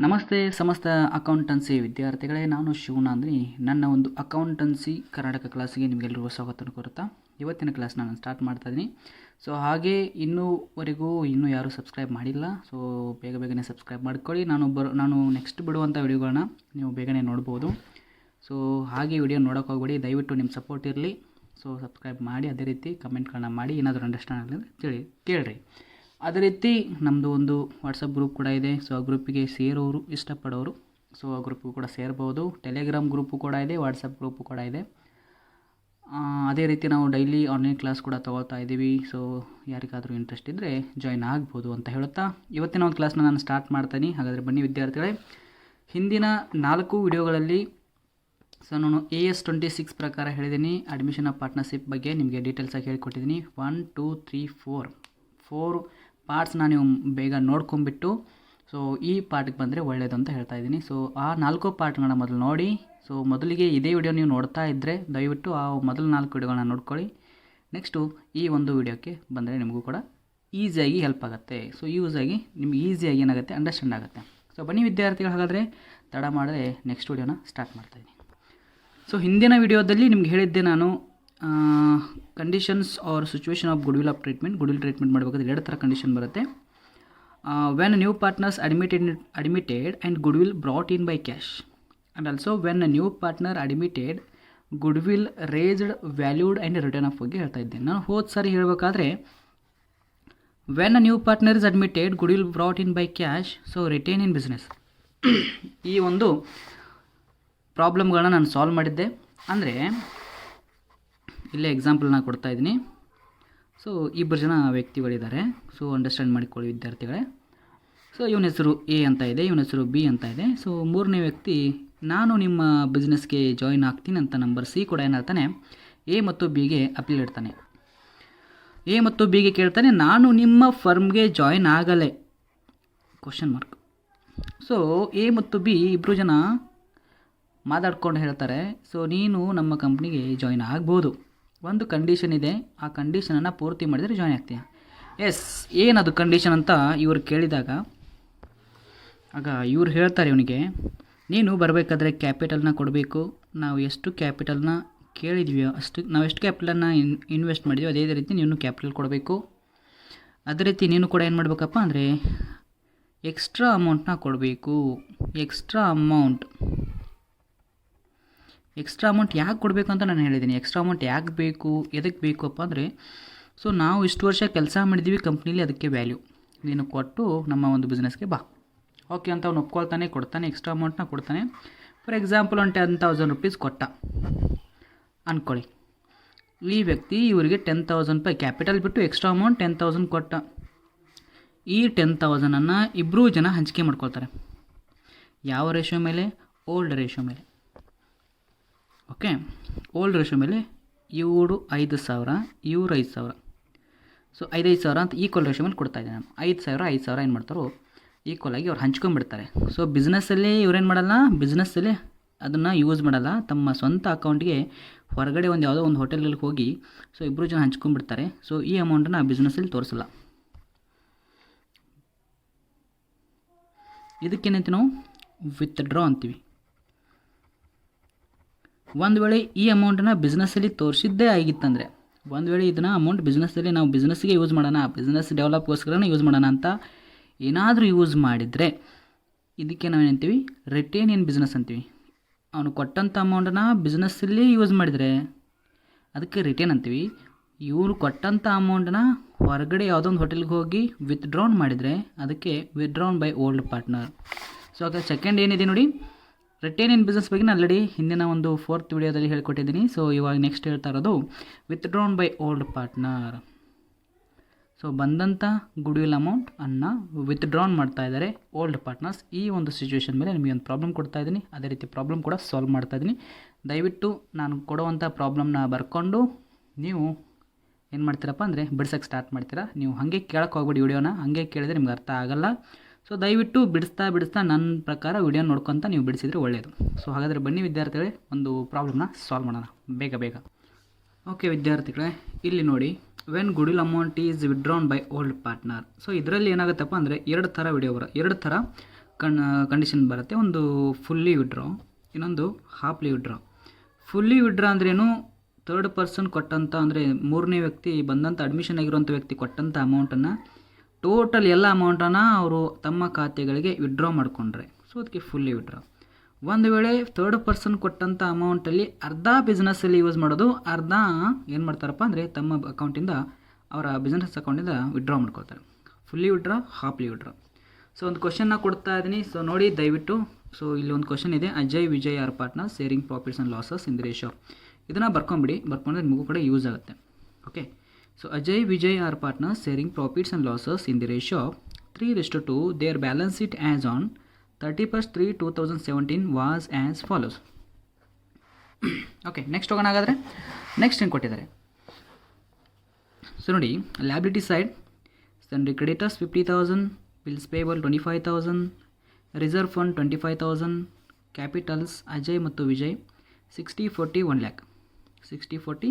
ನಮಸ್ತೆ ಸಮಸ್ತ ಅಕೌಂಟೆನ್ಸಿ ವಿದ್ಯಾರ್ಥಿಗಳೇ, ನಾನು ಶಿವನಾಂದ್ರಿ. ನನ್ನ ಒಂದು ಅಕೌಂಟೆನ್ಸಿ ಕರ್ನಾಟಕ ಕ್ಲಾಸಿಗೆ ನಿಮಗೆಲ್ಲರಿಗೂ ಸ್ವಾಗತ ಕೋರುತ್ತಾ ಇವತ್ತಿನ ಕ್ಲಾಸ್ ನಾನು ಸ್ಟಾರ್ಟ್ ಮಾಡ್ತಾಯಿದ್ದೀನಿ. ಸೊ ಹಾಗೆ ಇನ್ನೂ ಯಾರೂ ಸಬ್ಸ್ಕ್ರೈಬ್ ಮಾಡಿಲ್ಲ, ಸೊ ಬೇಗನೆ ಸಬ್ಸ್ಕ್ರೈಬ್ ಮಾಡ್ಕೊಳ್ಳಿ. ನಾನು ನೆಕ್ಸ್ಟ್ ಬಿಡುವಂಥ ವಿಡಿಯೋಗಳನ್ನ ನೀವು ಬೇಗನೆ ನೋಡ್ಬೋದು. ಸೊ ಹಾಗೆ ವಿಡಿಯೋ ನೋಡೋಕೆ ಹೋಗ್ಬೇಡಿ, ದಯವಿಟ್ಟು ನಿಮ್ಮ ಸಪೋರ್ಟ್ ಇರಲಿ. ಸೊ ಸಬ್ಸ್ಕ್ರೈಬ್ ಮಾಡಿ, ಅದೇ ರೀತಿ ಕಮೆಂಟ್ಗಳನ್ನ ಮಾಡಿ, ಏನಾದರೂ ಅಂಡರ್ಸ್ಟ್ಯಾಂಡ್ ಆಗಲಿ ಕೇಳ್ರಿ. ಅದೇ ರೀತಿ ನಮ್ಮದು ಒಂದು ವಾಟ್ಸಪ್ ಗ್ರೂಪ್ ಕೂಡ ಇದೆ. ಸೊ ಆ ಗ್ರೂಪಿಗೆ ಸೇರೋರು ಇಷ್ಟಪಡೋರು ಸೊ ಆ ಗ್ರೂಪಿಗೂ ಕೂಡ ಸೇರ್ಬೋದು. ಟೆಲಿಗ್ರಾಮ್ ಗ್ರೂಪು ಕೂಡ ಇದೆ, ವಾಟ್ಸಪ್ ಗ್ರೂಪು ಕೂಡ ಇದೆ. ಅದೇ ರೀತಿ ನಾವು ಡೈಲಿ ಆನ್ಲೈನ್ ಕ್ಲಾಸ್ ಕೂಡ ತೊಗೊಳ್ತಾ ಇದ್ದೀವಿ. ಸೊ ಯಾರಿಗಾದರೂ ಇಂಟ್ರೆಸ್ಟ್ ಇದ್ದರೆ ಜಾಯ್ನ್ ಆಗ್ಬೋದು ಅಂತ ಹೇಳುತ್ತಾ ಇವತ್ತಿನ ಒಂದು ಕ್ಲಾಸ್ನ ನಾನು ಸ್ಟಾರ್ಟ್ ಮಾಡ್ತೀನಿ. ಹಾಗಾದರೆ ಬನ್ನಿ ವಿದ್ಯಾರ್ಥಿಗಳೇ, ಹಿಂದಿನ 4 ವಿಡಿಯೋಗಳಲ್ಲಿ ಸೊ ನಾನು AS26 ಪ್ರಕಾರ ಹೇಳಿದ್ದೀನಿ. ಅಡ್ಮಿಷನ್ ಆಫ್ ಪಾರ್ಟ್ನರ್ಶಿಪ್ ಬಗ್ಗೆ ನಿಮಗೆ ಡೀಟೇಲ್ಸಾಗಿ ಹೇಳಿಕೊಟ್ಟಿದ್ದೀನಿ. 1 2 3 4 ಪಾರ್ಟ್ಸ್ನ ನೀವು ಬೇಗ ನೋಡ್ಕೊಂಬಿಟ್ಟು ಸೊ ಈ ಪಾರ್ಟಿಗೆ ಬಂದರೆ ಒಳ್ಳೆಯದು ಅಂತ ಹೇಳ್ತಾ ಇದ್ದೀನಿ. ಸೊ ಆ 4 ಪಾರ್ಟ್ಗಳನ್ನ ಮೊದಲು ನೋಡಿ. ಸೊ ಮೊದಲಿಗೆ ಇದೇ ವಿಡಿಯೋ ನೀವು ನೋಡ್ತಾ ಇದ್ದರೆ ದಯವಿಟ್ಟು ಆ ಮೊದಲು 4 ವಿಡಿಯೋಗಳನ್ನ ನೋಡ್ಕೊಳ್ಳಿ. ನೆಕ್ಸ್ಟು ಈ ಒಂದು ವಿಡಿಯೋಕ್ಕೆ ಬಂದರೆ ನಿಮಗೂ ಕೂಡ ಈಸಿಯಾಗಿ ಹೆಲ್ಪ್ ಆಗುತ್ತೆ. ಸೊ ನಿಮ್ಗೆ ಈಸಿಯಾಗಿ ಏನಾಗುತ್ತೆ, ಅಂಡರ್ಸ್ಟ್ಯಾಂಡ್ ಆಗುತ್ತೆ. ಸೊ ಬನ್ನಿ ವಿದ್ಯಾರ್ಥಿಗಳು, ಹಾಗಾದರೆ ತಡ ಮಾಡಿದ್ರೆ ನೆಕ್ಸ್ಟ್ ವಿಡಿಯೋನ ಸ್ಟಾರ್ಟ್ ಮಾಡ್ತಾಯಿದ್ದೀನಿ. ಸೊ ಹಿಂದಿನ ವಿಡಿಯೋದಲ್ಲಿ ನಿಮ್ಗೆ ಹೇಳಿದ್ದೆ ನಾನು conditions R situation of goodwill treatment ಮಾಡಬೇಕಾದ್ರೆ 2 ಥರ ಕಂಡೀಷನ್ ಬರುತ್ತೆ. When new partners admitted and goodwill brought in by cash, and also when new partner admitted goodwill raised valued and return of ಬಗ್ಗೆ ಹೇಳ್ತಾ ಇದ್ದೇನೆ. ನಾನು ಹೋದ ಸಾರಿ ಹೇಳಬೇಕಾದ್ರೆ when new partner is admitted goodwill brought in by cash, so retain in business, ಈ ಒಂದು ಪ್ರಾಬ್ಲಮ್ಗಳನ್ನ ನಾನು solve ಮಾಡಿದ್ದೆ. ಅಂದರೆ ಇಲ್ಲೇ ಎಕ್ಸಾಂಪಲ್ನ ಕೊಡ್ತಾ ಇದ್ದೀನಿ. ಸೊ 2 ಜನ ವ್ಯಕ್ತಿಗಳಿದ್ದಾರೆ. ಸೊ ಅಂಡರ್ಸ್ಟ್ಯಾಂಡ್ ಮಾಡಿಕೊಳ್ಳಿ ವಿದ್ಯಾರ್ಥಿಗಳೇ. ಸೊ ಇವನ ಹೆಸರು A ಅಂತ ಇದೆ, ಇವನ ಹೆಸರು B ಅಂತ ಇದೆ. ಸೊ 3ನೇ ವ್ಯಕ್ತಿ ನಾನು ನಿಮ್ಮ ಬಿಸ್ನೆಸ್ಗೆ ಜಾಯಿನ್ ಆಗ್ತೀನಿ ಅಂತ ನಂಬರ್ C ಕೂಡ ಏನಾಗ್ತಾನೆ, A ಮತ್ತು Bಗೆ ಅಪೀಲ್ ಇಡ್ತಾನೆ. A ಮತ್ತು Bಗೆ ಕೇಳ್ತಾನೆ, ನಾನು ನಿಮ್ಮ ಫರ್ಮ್ಗೆ ಜಾಯಿನ್ ಆಗಲೇ ? ಸೊ A ಮತ್ತು B 2 ಜನ ಮಾತಾಡ್ಕೊಂಡು ಹೇಳ್ತಾರೆ, ಸೊ ನೀನು ನಮ್ಮ ಕಂಪ್ನಿಗೆ ಜಾಯಿನ್ ಆಗ್ಬೋದು, ಒಂದು ಕಂಡೀಷನ್ ಇದೆ, ಆ ಕಂಡೀಷನನ್ನು ಪೂರ್ತಿ ಮಾಡಿದರೆ ಜಾಯ್ನ್ ಆಗ್ತೀಯ. ಎಸ್, ಏನದು ಕಂಡೀಷನ್ ಅಂತ ಇವ್ರು ಕೇಳಿದಾಗ ಆಗ ಇವ್ರು ಹೇಳ್ತಾರೆ ಇವನಿಗೆ, ನೀನು ಬರಬೇಕಾದ್ರೆ ಕ್ಯಾಪಿಟಲ್ನ ಕೊಡಬೇಕು. ನಾವು ಎಷ್ಟು ಕ್ಯಾಪಿಟಲ್ನ ಕೇಳಿದ್ವಿ ನಾವು ಎಷ್ಟು ಕ್ಯಾಪಿಟಲನ್ನು ಇನ್ವೆಸ್ಟ್ ಮಾಡಿದ್ವಿ ಅದೇ ರೀತಿ ನೀನು ಕ್ಯಾಪಿಟಲ್ ಕೊಡಬೇಕು. ಅದೇ ರೀತಿ ನೀನು ಕೂಡ ಏನು ಮಾಡಬೇಕಪ್ಪ ಅಂದರೆ ಎಕ್ಸ್ಟ್ರಾ ಅಮೌಂಟ್ನ ಕೊಡಬೇಕು. ಎಕ್ಸ್ಟ್ರಾ ಅಮೌಂಟ್ ಯಾಕೆ ಕೊಡಬೇಕು ಅಂತ ನಾನು ಹೇಳಿದ್ದೀನಿ. ಎಕ್ಸ್ಟ್ರಾ ಅಮೌಂಟ್ ಯಾಕೆ ಬೇಕು, ಎದಕ್ಕೆ ಬೇಕಪ್ಪ ಅಂದರೆ, ಸೊ ನಾವು ಇಷ್ಟು ವರ್ಷ ಕೆಲಸ ಮಾಡಿದ್ದೀವಿ ಕಂಪ್ನೀಲಿ, ಅದಕ್ಕೆ ವ್ಯಾಲ್ಯೂ ನೀನು ಕೊಟ್ಟು ನಮ್ಮ ಒಂದು ಬಿಸ್ನೆಸ್ಗೆ ಬಾ. ಓಕೆ ಅಂತ ಅವ್ನು ಒಪ್ಕೊಳ್ತಾನೆ, ಕೊಡ್ತಾನೆ, ಎಕ್ಸ್ಟ್ರಾ ಅಮೌಂಟ್ನ ಕೊಡ್ತಾನೆ. ಫಾರ್ ಎಕ್ಸಾಂಪಲ್ ಒಂದು 10,000 ರೂಪೀಸ್ ಕೊಟ್ಟ ಅಂದ್ಕೊಳ್ಳಿ. ಈ ವ್ಯಕ್ತಿ ಇವರಿಗೆ 10,000 ರೂಪಾಯಿ ಕ್ಯಾಪಿಟಲ್ ಬಿಟ್ಟು ಎಕ್ಸ್ಟ್ರಾ ಅಮೌಂಟ್ 10,000 ಕೊಟ್ಟ. ಈ 10,000ಅನ್ನು 2 ಜನ ಹಂಚಿಕೆ ಮಾಡ್ಕೊಳ್ತಾರೆ. ಯಾವ ರೇಷಿಯೋ ಮೇಲೆ? ಓಲ್ಡ್ ರೇಷಿಯೋ ಮೇಲೆ. ಓಕೆ, ಓಲ್ಡ್ ರೇಷಿಯೋ ಮೇಲೆ ಇವರು 5,000, ಇವರು 5,000. ಸೊ 5,000 ಅಂತ ಈಕ್ವಲ್ ರೇಷಿಯೋ ಮೇಲೆ ಕೊಡ್ತಾ ಇದ್ದೀನಿ ನಾನು. 5,000 ಏನು ಮಾಡ್ತಾರೋ ಈಕ್ವಲಾಗಿ ಅವ್ರು ಹಂಚ್ಕೊಂಡ್ಬಿಡ್ತಾರೆ. ಸೊ ಬಿಸ್ನೆಸ್ಸಲ್ಲಿ ಇವ್ರೇನು ಮಾಡಲ್ಲ, ಬಿಸ್ನೆಸ್ಸಲ್ಲಿ ಅದನ್ನು ಯೂಸ್ ಮಾಡಲ್ಲ, ತಮ್ಮ ಸ್ವಂತ ಅಕೌಂಟ್ಗೆ ಹೊರಗಡೆ ಯಾವುದೋ ಒಂದು ಹೋಟೆಲ್ಗಳಿಗೆ ಹೋಗಿ ಸೊ 2 ಜನ ಹಂಚ್ಕೊಂಡ್ಬಿಡ್ತಾರೆ. ಸೊ ಈ ಅಮೌಂಟನ್ನು ಬಿಸ್ನೆಸ್ಸಲ್ಲಿ ತೋರಿಸಲ್ಲ. ಇದಕ್ಕೇನಂತ ನಾವು ವಿತ್ಡ್ರಾ ಅಂತೀವಿ. ಒಂದು ವೇಳೆ ಈ ಅಮೌಂಟನ್ನು ಬಿಸ್ನೆಸ್ಸಲ್ಲಿ ತೋರಿಸಿದ್ದೇ ಆಗಿತ್ತಂದರೆ, ಒಂದು ವೇಳೆ ಇದನ್ನು ಅಮೌಂಟ್ ಬಿಸ್ನೆಸ್ಸಲ್ಲಿ ನಾವು ಬಿಸ್ನೆಸ್ಸಿಗೆ ಯೂಸ್ ಮಾಡೋಣ, ಬಿಸ್ನೆಸ್ ಡೆವಲಪ್ಗೋಸ್ಕರನೇ ಯೂಸ್ ಮಾಡೋಣ ಅಂತ ಏನಾದರೂ ಯೂಸ್ ಮಾಡಿದರೆ ಇದಕ್ಕೆ ನಾವೇನಂತೀವಿ, ರಿಟೇನ್ ಇನ್ ಬಿಸ್ನೆಸ್ ಅಂತೀವಿ. ಅವನು ಕೊಟ್ಟಂಥ ಅಮೌಂಟನ್ನು ಬಿಸ್ನೆಸ್ಸಲ್ಲಿ ಯೂಸ್ ಮಾಡಿದರೆ ಅದಕ್ಕೆ ರಿಟೇನ್ ಅಂತೀವಿ. ಇವರು ಕೊಟ್ಟಂಥ ಅಮೌಂಟನ್ನು ಹೊರಗಡೆ ಯಾವುದೋ ಒಂದು ಹೋಟೆಲ್ಗೆ ಹೋಗಿ ವಿತ್ಡ್ರಾನ್ ಮಾಡಿದರೆ ಅದಕ್ಕೆ withdrawn by old partner. So ಆಗ ಸೆಕೆಂಡ್ ಏನಿದೆ ನೋಡಿ, ರಿಟೇನ್ ಇನ್ ಬಿಸ್ನೆಸ್ ಬಗ್ಗೆ ನಾನು ಆಲ್ರೆಡಿ ಹಿಂದಿನ ಒಂದು 4th ವಿಡಿಯೋದಲ್ಲಿ ಹೇಳ್ಕೊಟ್ಟಿದ್ದೀನಿ. ಸೊ ಇವಾಗ ನೆಕ್ಸ್ಟ್ ಹೇಳ್ತಾ ಇರೋದು withdrawn by old partner. So ಬಂದಂಥ ಗುಡ್ವಿಲ್ ಅಮೌಂಟ್ ಅನ್ನು ವಿತ್ಡ್ರಾನ್ ಮಾಡ್ತಾ ಇದ್ದಾರೆ ಓಲ್ಡ್ ಪಾರ್ಟ್ನರ್ಸ್. ಈ ಒಂದು ಸಿಚುವೇಶನ್ ಮೇಲೆ ನಿಮಗೆ ಒಂದು ಪ್ರಾಬ್ಲಮ್ ಕೊಡ್ತಾ ಇದ್ದೀನಿ, ಅದೇ ರೀತಿ ಪ್ರಾಬ್ಲಮ್ ಕೂಡ ಸಾಲ್ವ್ ಮಾಡ್ತಾ ಇದ್ದೀನಿ. ದಯವಿಟ್ಟು ನಾನು ಕೊಡುವಂಥ ಪ್ರಾಬ್ಲಮ್ನ ಬರ್ಕೊಂಡು ನೀವು ಏನು ಮಾಡ್ತೀರಪ್ಪ ಅಂದರೆ ಬಿಡ್ಸೋಕ್ಕೆ ಸ್ಟಾರ್ಟ್ ಮಾಡ್ತೀರಾ. ನೀವು ಹಾಗೆ ಕೇಳಕ್ಕೆ ಹೋಗ್ಬೇಡಿ, ವಿಡಿಯೋನ ಹಾಗೆ ಕೇಳಿದ್ರೆ ನಿಮ್ಗೆ ಅರ್ಥ ಆಗೋಲ್ಲ. ಸೊ ದಯವಿಟ್ಟು ಬಿಡಿಸ್ತಾ ನನ್ನ ಪ್ರಕಾರ ವಿಡಿಯೋ ನೋಡ್ಕೊತ ನೀವು ಬಿಡಿಸಿದರೆ ಒಳ್ಳೆಯದು. ಸೊ ಹಾಗಾದರೆ ಬನ್ನಿ ವಿದ್ಯಾರ್ಥಿಗಳೇ, ಒಂದು ಪ್ರಾಬ್ಲಮ್ನ ಸಾಲ್ವ್ ಮಾಡೋಣ ಬೇಗ. ಓಕೆ ವಿದ್ಯಾರ್ಥಿಗಳೇ, ಇಲ್ಲಿ ನೋಡಿ, when goodwill amount is withdrawn by old partner. So ಇದರಲ್ಲಿ ಏನಾಗುತ್ತಪ್ಪ ಅಂದರೆ 2 ಥರ ವಿಡಿಯೋ ಎರಡು ಥರ ಕಂಡೀಷನ್ ಬರುತ್ತೆ. ಒಂದು ಫುಲ್ಲಿ ವಿಡ್ರಾ, ಇನ್ನೊಂದು ಹಾಫ್ಲಿ ವಿಡ್ರಾ. ಫುಲ್ಲಿ ವಿಡ್ರಾ ಅಂದ್ರೇನು, ಥರ್ಡ್ ಪರ್ಸನ್ ಕೊಟ್ಟಂಥ ಅಂದರೆ ಮೂರನೇ ವ್ಯಕ್ತಿ ಬಂದಂಥ ಅಡ್ಮಿಷನ್ ಆಗಿರುವಂಥ ವ್ಯಕ್ತಿ ಕೊಟ್ಟಂಥ ಅಮೌಂಟನ್ನು ಟೋಟಲ್ ಎಲ್ಲ ಅಮೌಂಟನ್ನು ಅವರು ತಮ್ಮ ಖಾತೆಗಳಿಗೆ ವಿಡ್ರಾ ಮಾಡಿಕೊಂಡ್ರೆ ಸೊ ಅದಕ್ಕೆ ಫುಲ್ಲಿ ವಿಡ್ರಾ. ಒಂದು ವೇಳೆ ಥರ್ಡ್ ಪರ್ಸನ್ ಕೊಟ್ಟಂಥ ಅಮೌಂಟಲ್ಲಿ ಅರ್ಧ ಬಿಸ್ನೆಸ್ಸಲ್ಲಿ ಯೂಸ್ ಮಾಡೋದು, ಅರ್ಧ ಏನು ಮಾಡ್ತಾರಪ್ಪ ಅಂದರೆ ತಮ್ಮ ಅಕೌಂಟಿಂದ ಅವರ ಬಿಸ್ನೆಸ್ ಅಕೌಂಟಿಂದ ವಿಡ್ರಾ ಮಾಡ್ಕೊಳ್ತಾರೆ. Fully withdraw, halfly withdraw. So ಒಂದು ಕ್ವಶನ್ನ ಕೊಡ್ತಾ ಇದ್ದೀನಿ, ಸೊ ನೋಡಿ ದಯವಿಟ್ಟು. ಸೊ ಇಲ್ಲಿ ಒಂದು ಕ್ವಶನ್ ಇದೆ, Ajay Vijay are partner sharing profits and losses in the ratio. ಇದನ್ನು ಬರ್ಕೊಂಡ್ರೆ ನಿಮಗೂ ಕೂಡ ಯೂಸ್ ಆಗುತ್ತೆ. Okay, so Ajay Vijay are partner sharing profits and losses in the ratio 3:2. There balance sheet as on 31/3/2017 was as follows. Okay, next ಹೋಗೋಣ. ಹಾಗಾದರೆ next ಏನು ಕೊಟ್ಟಿದ್ದಾರೆ so ನೋಡಿ, liability side sundry creditors 50,000, bills payable 25,000, reserve fund 25,000, capitals Ajay ಮತ್ತು Vijay 60/40 1 lakh, 60/40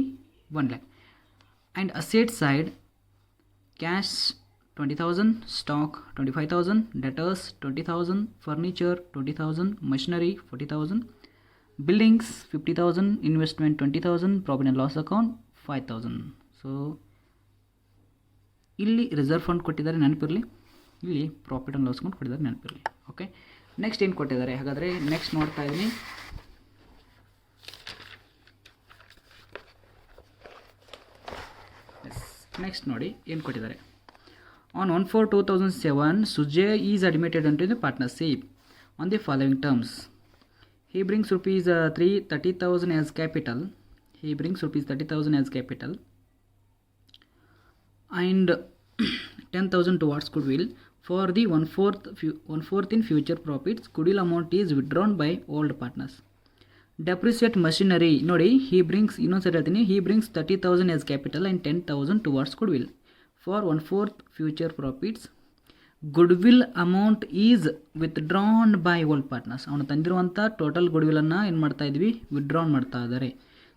1 lakh. And asset side cash 20,000, stock 25,000, debtors 20,000, furniture 20,000, machinery 40,000, buildings 50,000, investment 20,000, profit and loss account 5,000. So ಇಲ್ಲಿ reserve fund ಕೊಟ್ಟಿದ್ದಾರೆ, ನೆನಪಿರಲಿ. ಇಲ್ಲಿ ಪ್ರಾಫಿಟ್ ಆ್ಯಂಡ್ ಲಾಸ್ ಅಕೌಂಟ್ ಕೊಟ್ಟಿದ್ದಾರೆ, ನೆನಪಿರಲಿ. Okay, next ಏನು ಕೊಟ್ಟಿದ್ದಾರೆ ಹಾಗಾದರೆ ನೆಕ್ಸ್ಟ್ ನೋಡ್ತಾ ಇದ್ದೀನಿ. ನೆಕ್ಸ್ಟ್ ನೋಡಿ ಏನು ಕೊಟ್ಟಿದ್ದಾರೆ. On 1/4/2007 Sujay is admitted into the partnership on the following terms. He brings rupees 30,000 as capital. And 10,000 towards goodwill. For the 1/4 in future profits, goodwill amount is withdrawn by old partners. Depreciate machinery. Nodi, he brings 30,000 as capital and 10,000 towards goodwill. For 1/4 future profits, goodwill amount is withdrawn by old partners. ಅವನು ತಂದಿರುವಂಥ total ಗುಡ್ವಿಲನ್ನು ಏನು ಮಾಡ್ತಾ ಇದ್ವಿ, withdrawn ಮಾಡ್ತಾ ಇದ್ದಾರೆ.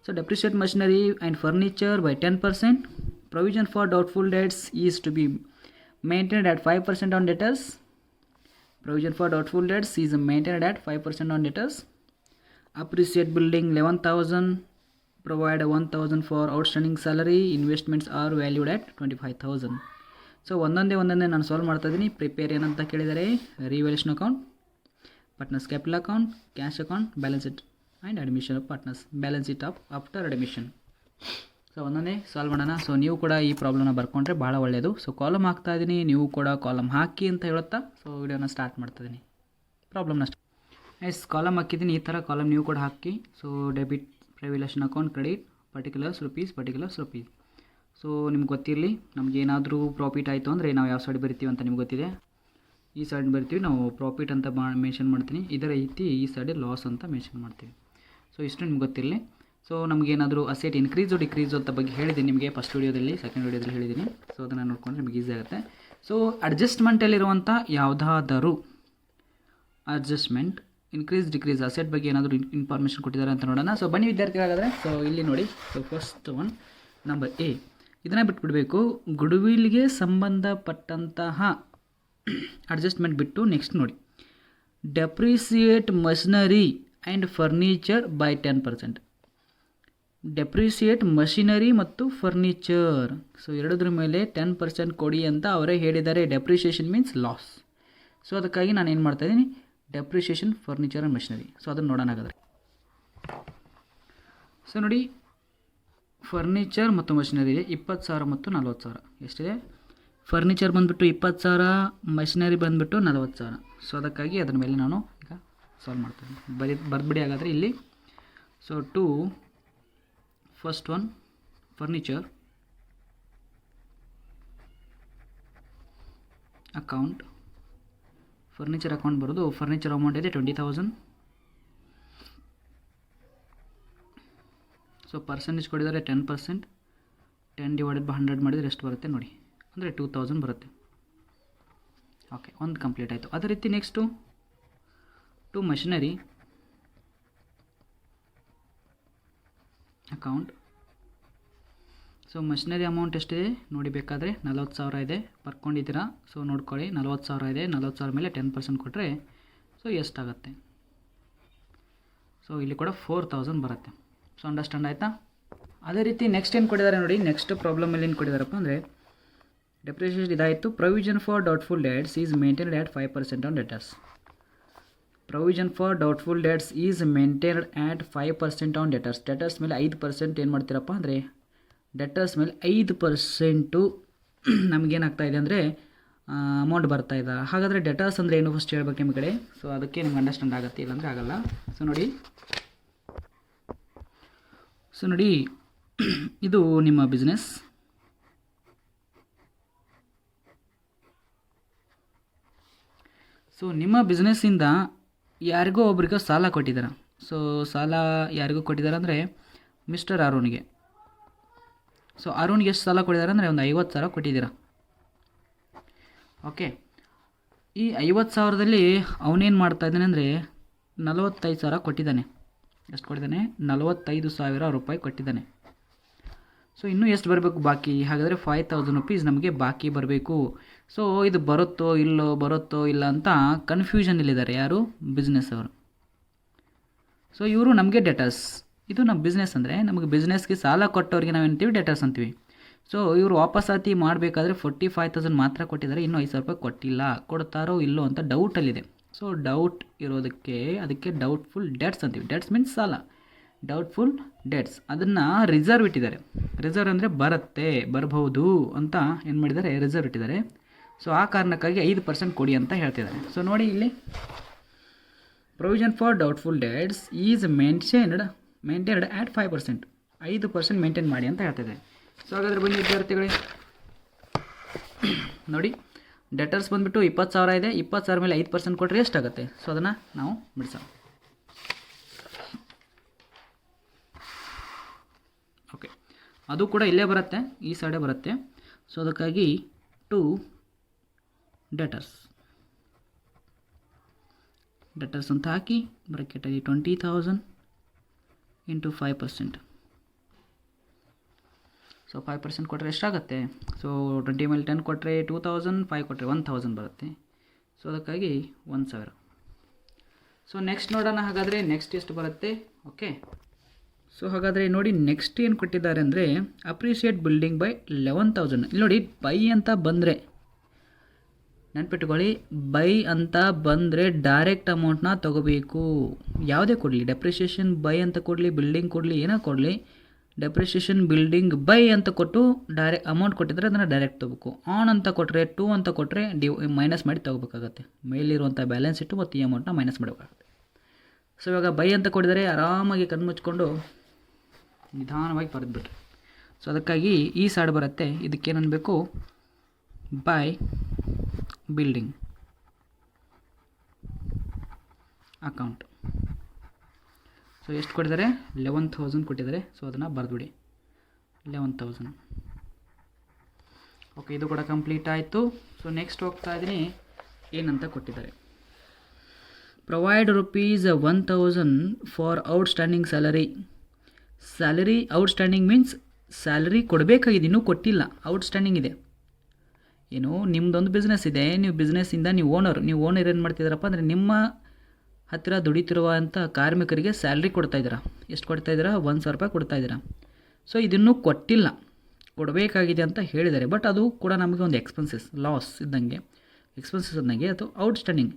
So depreciate machinery and furniture by 10%. Provision for doubtful debts is to be maintained at 5% on debtors. Provision for doubtful debts is maintained at 5% on debtors. Appreciate building 11,000. Provide 1,000 for outstanding salary. Investments are valued at 25,000. So ಒಂದೊಂದೇ ನಾನು solve ಮಾಡ್ತಾ ಇದ್ದೀನಿ. Prepare ಏನಂತ ಕೇಳಿದರೆ revaluation account, partners capital account, cash account, balance sheet and admission of partners, balance sheet of after admission. So ಒಂದೊಂದೇ solve ಮಾಡೋಣ. So ನೀವು ಕೂಡ ಈ ಪ್ರಾಬ್ಲಮ್ನ ಬರ್ಕೊಂಡ್ರೆ ಭಾಳ ಒಳ್ಳೆಯದು. ಸೊ ಕಾಲಮ್ ಹಾಕ್ತಾ ಇದ್ದೀನಿ, ನೀವು ಕೂಡ ಕಾಲಮ್ ಹಾಕಿ ಅಂತ ಹೇಳುತ್ತಾ ಸೊ ವಿಡಿಯೋನ ಸ್ಟಾರ್ಟ್ ಮಾಡ್ತಾಯಿದ್ದೀನಿ. ಪ್ರಾಬ್ಲಮ್ನ ಕಾಲಮ್ ಹಾಕಿದ್ದೀನಿ, ಈ ಥರ ಕಾಲಮ್ ನೀವು ಕೂಡ ಹಾಕಿ. So debit revaluation account, credit particulars rupees. So ನಿಮ್ಗೆ ಗೊತ್ತಿರಲಿ, ನಮ್ಗೆ ಏನಾದರೂ ಪ್ರಾಫಿಟ್ ಆಯಿತು ಅಂದರೆ ನಾವು ಯಾವ ಸೈಡ್ ಬರಿತೀವಿ ಅಂತ ನಿಮ್ಗೆ ಗೊತ್ತಿದೆ. ಈ ಸೈಡ್ ಬರಿತೀವಿ ನಾವು ಪ್ರಾಫಿಟ್ ಅಂತ ಮೆನ್ಷನ್ ಮಾಡ್ತೀನಿ, ಇದರ ರೀತಿ ಈ ಸೈಡ್ ಲಾಸ್ ಅಂತ ಮೆನ್ಷನ್ ಮಾಡ್ತೀವಿ. ಸೊ ಇಷ್ಟು ನಿಮ್ಗೆ ಗೊತ್ತಿರಲಿ. ಸೊ ನಮಗೇನಾದರೂ ಅಸೆಟ್ ಇನ್ಕ್ರೀಸು ಡಿಕ್ರೀಸು ಅಂತ ಬಗ್ಗೆ ಹೇಳಿದ್ದೀನಿ ನಿಮಗೆ ಫಸ್ಟ್ ವೀಡಿಯೋದಲ್ಲಿ, ಸೆಕೆಂಡ್ ವೀಡಿಯೋದಲ್ಲಿ ಹೇಳಿದ್ದೀನಿ. ಸೊ ಅದನ್ನು ನೋಡ್ಕೊಂಡ್ರೆ ನಿಮಗೆ ಈಸಿ ಆಗುತ್ತೆ. ಸೊ ಅಡ್ಜಸ್ಟ್ಮೆಂಟಲ್ಲಿರುವಂಥ ಯಾವುದಾದರೂ ಅಡ್ಜಸ್ಟ್ಮೆಂಟ್ ಇನ್ಕ್ರೀಸ್ ಡಿಕ್ರೀಸ್ ಅಸೆಟ್ ಬಗ್ಗೆ ಏನಾದರೂ ಇನ್ಫಾರ್ಮೇಷನ್ ಕೊಟ್ಟಿದ್ದಾರೆ ಅಂತ ನೋಡೋಣ. ಸೊ ಬನ್ನಿ ವಿದ್ಯಾರ್ಥಿಗಳಾದರೆ, ಸೊ ಇಲ್ಲಿ ನೋಡಿ. So first one number A, ಇದನ್ನು ಬಿಟ್ಬಿಡಬೇಕು. ಗುಡ್ವಿಲ್ಗೆ ಸಂಬಂಧಪಟ್ಟಂತಹ ಅಡ್ಜಸ್ಟ್ಮೆಂಟ್ ಬಿಟ್ಟು ನೆಕ್ಸ್ಟ್ ನೋಡಿ, depreciate machinery and furniture by 10%. Depreciate machinery ಮತ್ತು ಫರ್ನಿಚರ್, ಸೊ ಎರಡದ್ರ ಮೇಲೆ 10% ಕೊಡಿ ಅಂತ ಅವರೇ ಹೇಳಿದ್ದಾರೆ. Depreciation means loss. ಸೊ ಅದಕ್ಕಾಗಿ ನಾನು ಏನು ಮಾಡ್ತಾಯಿದ್ದೀನಿ, depreciation furniture and machinery. So ಅದನ್ನು ನೋಡೋಣ ಹಾಗಾದರೆ. ಸೊ ನೋಡಿ, ಫರ್ನಿಚರ್ ಮತ್ತು ಮಷಿನರಿ ಇದೆ 20,000 ಮತ್ತು 40,000. ಎಷ್ಟಿದೆ? ಫರ್ನಿಚರ್ ಬಂದುಬಿಟ್ಟು 20,000, ಮಷಿನರಿ ಬಂದುಬಿಟ್ಟು 40,000. ಸೊ ಅದಕ್ಕಾಗಿ ಅದರ ಮೇಲೆ ನಾನು ಈಗ ಸಾಲ್ವ್ ಮಾಡ್ತೀನಿ. ಬರ್ಬಿಡಿ ಹಾಗಾದರೆ ಇಲ್ಲಿ. So to first one furniture account, furniture account ಬರೋದು, ಫರ್ನಿಚರ್ ಅಮೌಂಟ್ ಇದೆ 20,000. So percentage ಕೊಡಿದ್ದಾರೆ 10%. 10/100 ಮಾಡಿದರೆ ಎಷ್ಟು ಬರುತ್ತೆ ನೋಡಿ, ಅಂದರೆ 2,000 ಬರುತ್ತೆ. ಓಕೆ, ಒಂದು ಕಂಪ್ಲೀಟ್ ಆಯಿತು. ಅದೇ ರೀತಿ next to machinery account. So machinery amount ಎಷ್ಟಿದೆ ನೋಡಿ, ಬೇಕಾದರೆ 40,000 ಇದೆ, ಬರ್ಕೊಂಡಿದ್ದೀರಾ. ಸೊ ನೋಡ್ಕೊಳ್ಳಿ, 40,000 ಇದೆ. 40,000 ಮೇಲೆ 10% ಕೊಟ್ಟರೆ ಸೊ ಎಷ್ಟಾಗುತ್ತೆ? ಸೊ ಇಲ್ಲಿ ಕೂಡ 4000 ಬರುತ್ತೆ. ಸೊ ಅಂಡರ್ಸ್ಟ್ಯಾಂಡ್ ಆಯಿತಾ? ಅದೇ ರೀತಿ ನೆಕ್ಸ್ಟ್ ಏನು ಕೊಟ್ಟಿದ್ದಾರೆ ನೋಡಿ, ನೆಕ್ಸ್ಟ್ ಪ್ರಾಬ್ಲಮಲ್ಲಿ ಏನು ಕೊಟ್ಟಿದ್ದಾರಪ್ಪ ಅಂದರೆ ಡೆಪ್ರಿಷಿಯೇಷನ್ ಇದಾಯಿತು. Provision for doubtful debts is maintained at 5% on debtors. Provision for doubtful debts is maintained at 5% on debtors. Debtors ಮೇಲೆ 5% ಏನು ಮಾಡ್ತೀರಪ್ಪ ಅಂದರೆ ಡೆಟರ್ಸ್ ಮೇಲೆ 5% ನಮಗೇನಾಗ್ತಾ ಇದೆ ಅಂದರೆ ಅಮೌಂಟ್ ಬರ್ತಾ ಇದೆ. ಹಾಗಾದರೆ ಡೆಟರ್ಸ್ ಅಂದರೆ ಏನು ಫಸ್ಟ್ ಹೇಳ್ಬೇಕು ನಿಮ್ಮ ಕಡೆ. ಸೊ ಅದಕ್ಕೆ ನಿಮ್ಗೆ ಅಂಡರ್ಸ್ಟ್ಯಾಂಡ್ ಆಗುತ್ತೆ, ಇಲ್ಲಾಂದರೆ ಆಗಲ್ಲ. ಸೊ ನೋಡಿ ಇದು ನಿಮ್ಮ ಬಿಸ್ನೆಸ್. ಸೊ ನಿಮ್ಮ ಬಿಸ್ನೆಸ್ಸಿಂದ ಯಾರಿಗೋ ಒಬ್ರಿಗೆ ಸಾಲ ಕೊಟ್ಟಿದ್ದಾರೆ. ಸೊ ಸಾಲ ಯಾರಿಗೂ ಕೊಟ್ಟಿದ್ದಾರೆ ಅಂದರೆ ಮಿಸ್ಟರ್ ಅರುಣ್ಗೆ. ಸೊ ಅರುಣ್ಗೆ ಎಷ್ಟು ಸಾಲ ಕೊಟ್ಟಿದ್ದಾರೆ ಅಂದರೆ ಒಂದು 50,000 ಕೊಟ್ಟಿದ್ದೀರಾ. ಓಕೆ, ಈ 50,000ದಲ್ಲಿ ಅವನೇನು ಮಾಡ್ತಾ ಇದ್ದಾನೆ ಅಂದರೆ 45,000 ಕೊಟ್ಟಿದ್ದಾನೆ. ಎಷ್ಟು ಕೊಟ್ಟಿದ್ದಾನೆ? 45,000 ರೂಪಾಯಿ ಕೊಟ್ಟಿದ್ದಾನೆ. ಸೊ ಇನ್ನೂ ಎಷ್ಟು ಬರಬೇಕು ಬಾಕಿ? ಹಾಗಾದರೆ 5,000 ರುಪೀಸ್ ನಮಗೆ ಬಾಕಿ ಬರಬೇಕು. ಸೊ ಇದು ಬರುತ್ತೋ ಇಲ್ಲ ಅಂತ ಕನ್ಫ್ಯೂಷನಲ್ಲಿದ್ದಾರೆ ಯಾರು? ಬಿಸ್ನೆಸ್ ಅವರು. ಸೊ ಇವರು ನಮಗೆ ಡೆಟರ್ಸ್. ಇದು ನಮ್ಮ ಬಿಸ್ನೆಸ್ ಅಂದರೆ ನಮಗೆ ಬಿಸ್ನೆಸ್ಗೆ ಸಾಲ ಕೊಟ್ಟವ್ರಿಗೆ ನಾವೇಂತೀವಿ ಡೆಟರ್ಸ್ ಅಂತೀವಿ. ಸೊ ಇವರು ವಾಪಸ್ಸಾತಿ ಮಾಡಬೇಕಾದ್ರೆ 45,000 ಮಾತ್ರ ಕೊಟ್ಟಿದ್ದಾರೆ, ಇನ್ನೂ 5,000 ರೂಪಾಯಿ ಕೊಟ್ಟಿಲ್ಲ. ಕೊಡ್ತಾರೋ ಇಲ್ಲೋ ಅಂತ ಡೌಟಲ್ಲಿದೆ. ಸೊ ಡೌಟ್ ಇರೋದಕ್ಕೆ ಅದಕ್ಕೆ ಡೌಟ್ಫುಲ್ ಡೆಟ್ಸ್ ಅಂತೀವಿ. ಡೆಟ್ಸ್ ಮೀನ್ಸ್ ಸಾಲ. ಡೌಟ್ಫುಲ್ ಡೆಟ್ಸ್ ಅದನ್ನು ರಿಸರ್ವ್ ಇಟ್ಟಿದ್ದಾರೆ. ರಿಸರ್ವ್ ಅಂದರೆ ಬರಬಹುದು ಅಂತ ಏನು ಮಾಡಿದ್ದಾರೆ? ರಿಸರ್ವ್ ಇಟ್ಟಿದ್ದಾರೆ. ಸೊ ಆ ಕಾರಣಕ್ಕಾಗಿ 5% ಕೊಡಿ ಅಂತ ಹೇಳ್ತಿದ್ದಾರೆ. ಸೊ ನೋಡಿ ಇಲ್ಲಿ provision for doubtful debts is maintained at 5%. 5% maintain ಮಾಡಿ ಅಂತ ಹೇಳ್ತಿದ್ದಾರೆ. ಸೊ ಹಾಗಾದರೆ ಬನ್ನಿ ವಿದ್ಯಾರ್ಥಿಗಳೇ ನೋಡಿ, ಡೆಟರ್ಸ್ ಬಂದುಬಿಟ್ಟು 20,000 ಇದೆ. 20,000 ಮೇಲೆ 5% ಕೊಟ್ಟರೆ ಎಷ್ಟಾಗುತ್ತೆ? ಸೊ ಅದನ್ನು ನಾವು ಬಿಡಿಸೋಣ. ಓಕೆ, ಅದು ಕೂಡ ಇಲ್ಲೇ ಬರುತ್ತೆ, ಈ ಸೈಡೇ ಬರುತ್ತೆ. ಸೊ ಅದಕ್ಕಾಗಿ ಟು ಡೆಟರ್ಸ್ ಅಂತ ಹಾಕಿ ಬ್ರಾಕೆಟಲ್ಲಿ 20,000 ಇಂಟು 5%. ಸೊ 5% ಕೊಟ್ಟರೆ ಎಷ್ಟಾಗುತ್ತೆ? ಸೊ 20 ಮೇಲೆ 10 ಕೊಟ್ಟರೆ 2,000, 5 ಕೊಟ್ಟರೆ 1,000 ಬರುತ್ತೆ. ಸೊ ಅದಕ್ಕಾಗಿ 1,000. ಸೊ ನೆಕ್ಸ್ಟ್ ನೋಡೋಣ. ಹಾಗಾದರೆ ನೆಕ್ಸ್ಟ್ ಎಷ್ಟು ಬರುತ್ತೆ? ಓಕೆ, ಸೊ ಹಾಗಾದರೆ ನೋಡಿ ನೆಕ್ಸ್ಟ್ ಏನು ಕೊಟ್ಟಿದ್ದಾರೆ ಅಂದರೆ ಅಪ್ರಿಷಿಯೇಟ್ ಬಿಲ್ಡಿಂಗ್ ಬೈ 11,000. ಇಲ್ಲಿ ನೋಡಿ ಬೈ ಅಂತ ಬಂದರೆ ನೆನ್ಪಿಟ್ಕೊಳ್ಳಿ, ಬೈ ಅಂತ ಬಂದರೆ ಡೈರೆಕ್ಟ್ ಅಮೌಂಟ್ನ ತೊಗೋಬೇಕು. ಯಾವುದೇ ಕೊಡಲಿ, ಡೆಪ್ರಿಷಿಯೇಷನ್ ಬೈ ಅಂತ ಕೊಡಲಿ, ಬಿಲ್ಡಿಂಗ್ ಕೊಡಲಿ, ಏನೋ ಕೊಡಲಿ, ಡೆಪ್ರಿಷಿಯೇಷನ್ ಬಿಲ್ಡಿಂಗ್ ಬೈ ಅಂತ ಕೊಟ್ಟು ಡೈರೆಕ್ಟ್ ಅಮೌಂಟ್ ಕೊಟ್ಟಿದ್ರೆ ಅದನ್ನು ಡೈರೆಕ್ಟ್ ತೊಗೋಬೇಕು. ಆನ್ ಅಂತ ಕೊಟ್ಟರೆ 2 ಅಂತ ಕೊಟ್ಟರೆ ಮೈನಸ್ ಮಾಡಿ ತೊಗೋಬೇಕಾಗತ್ತೆ. ಮೇಲಿರುವಂಥ ಬ್ಯಾಲೆನ್ಸ್ ಇಟ್ಟು ಮತ್ತು ಈ ಅಮೌಂಟ್ನ ಮೈನಸ್ ಮಾಡಬೇಕಾಗುತ್ತೆ. ಸೊ ಇವಾಗ ಬೈ ಅಂತ ಕೊಟ್ಟಿದ್ದಾರೆ, ಆರಾಮಾಗಿ ಕಣ್ಮುಚ್ಕೊಂಡು ನಿಧಾನವಾಗಿ ಬರೆದ್ಬಿಟ್ರೆ. ಸೊ ಅದಕ್ಕಾಗಿ ಈ ಸೈಡ್ ಬರುತ್ತೆ. ಇದಕ್ಕೇನನ್ಬೇಕು? By building account. ಸೊ ಎಷ್ಟು ಕೊಟ್ಟಿದ್ದಾರೆ? 11,000 ಕೊಟ್ಟಿದ್ದಾರೆ. ಸೊ ಅದನ್ನು ಬರೆದ್ಬಿಡಿ, 11,000. ಓಕೆ, ಇದು ಕೂಡ ಕಂಪ್ಲೀಟ್ ಆಯಿತು. ಸೊ ನೆಕ್ಸ್ಟ್ ಹೋಗ್ತಾ ಇದ್ದೀನಿ, ಏನಂತ ಕೊಟ್ಟಿದ್ದಾರೆ. Provide ₹1,000 for outstanding salary outstanding means salary ಕೊಡಬೇಕಾಗಿದೆ, ಇನ್ನೂ ಕೊಟ್ಟಿಲ್ಲ, ಔಟ್ಸ್ಟ್ಯಾಂಡಿಂಗ್ ಇದೆ. ಏನು, ನಿಮ್ಮದೊಂದು ಬಿಸ್ನೆಸ್ ಇದೆ, ನೀವು ಬಿಸ್ನೆಸ್ಸಿಂದ ನೀವು ಓನರ್ ಏನು ಮಾಡ್ತಿದ್ದೀರಪ್ಪ ಅಂದರೆ ನಿಮ್ಮ ಹತ್ತಿರ ದುಡಿತಿರುವಂಥ ಕಾರ್ಮಿಕರಿಗೆ ಸ್ಯಾಲ್ರಿ ಕೊಡ್ತಾಯಿದ್ದೀರಾ. ಎಷ್ಟು ಕೊಡ್ತಾಯಿದ್ದೀರಾ? 1,000 ರೂಪಾಯಿ ಕೊಡ್ತಾಯಿದ್ದೀರಾ. ಸೊ ಇದನ್ನೂ ಕೊಟ್ಟಿಲ್ಲ, ಕೊಡಬೇಕಾಗಿದೆ ಅಂತ ಹೇಳಿದ್ದಾರೆ. ಬಟ್ ಅದು ಕೂಡ ನಮಗೆ ಒಂದು ಲಾಸ್ ಇದ್ದಂಗೆ ಅದು ಔಟ್ಸ್ಟ್ಯಾಂಡಿಂಗ್.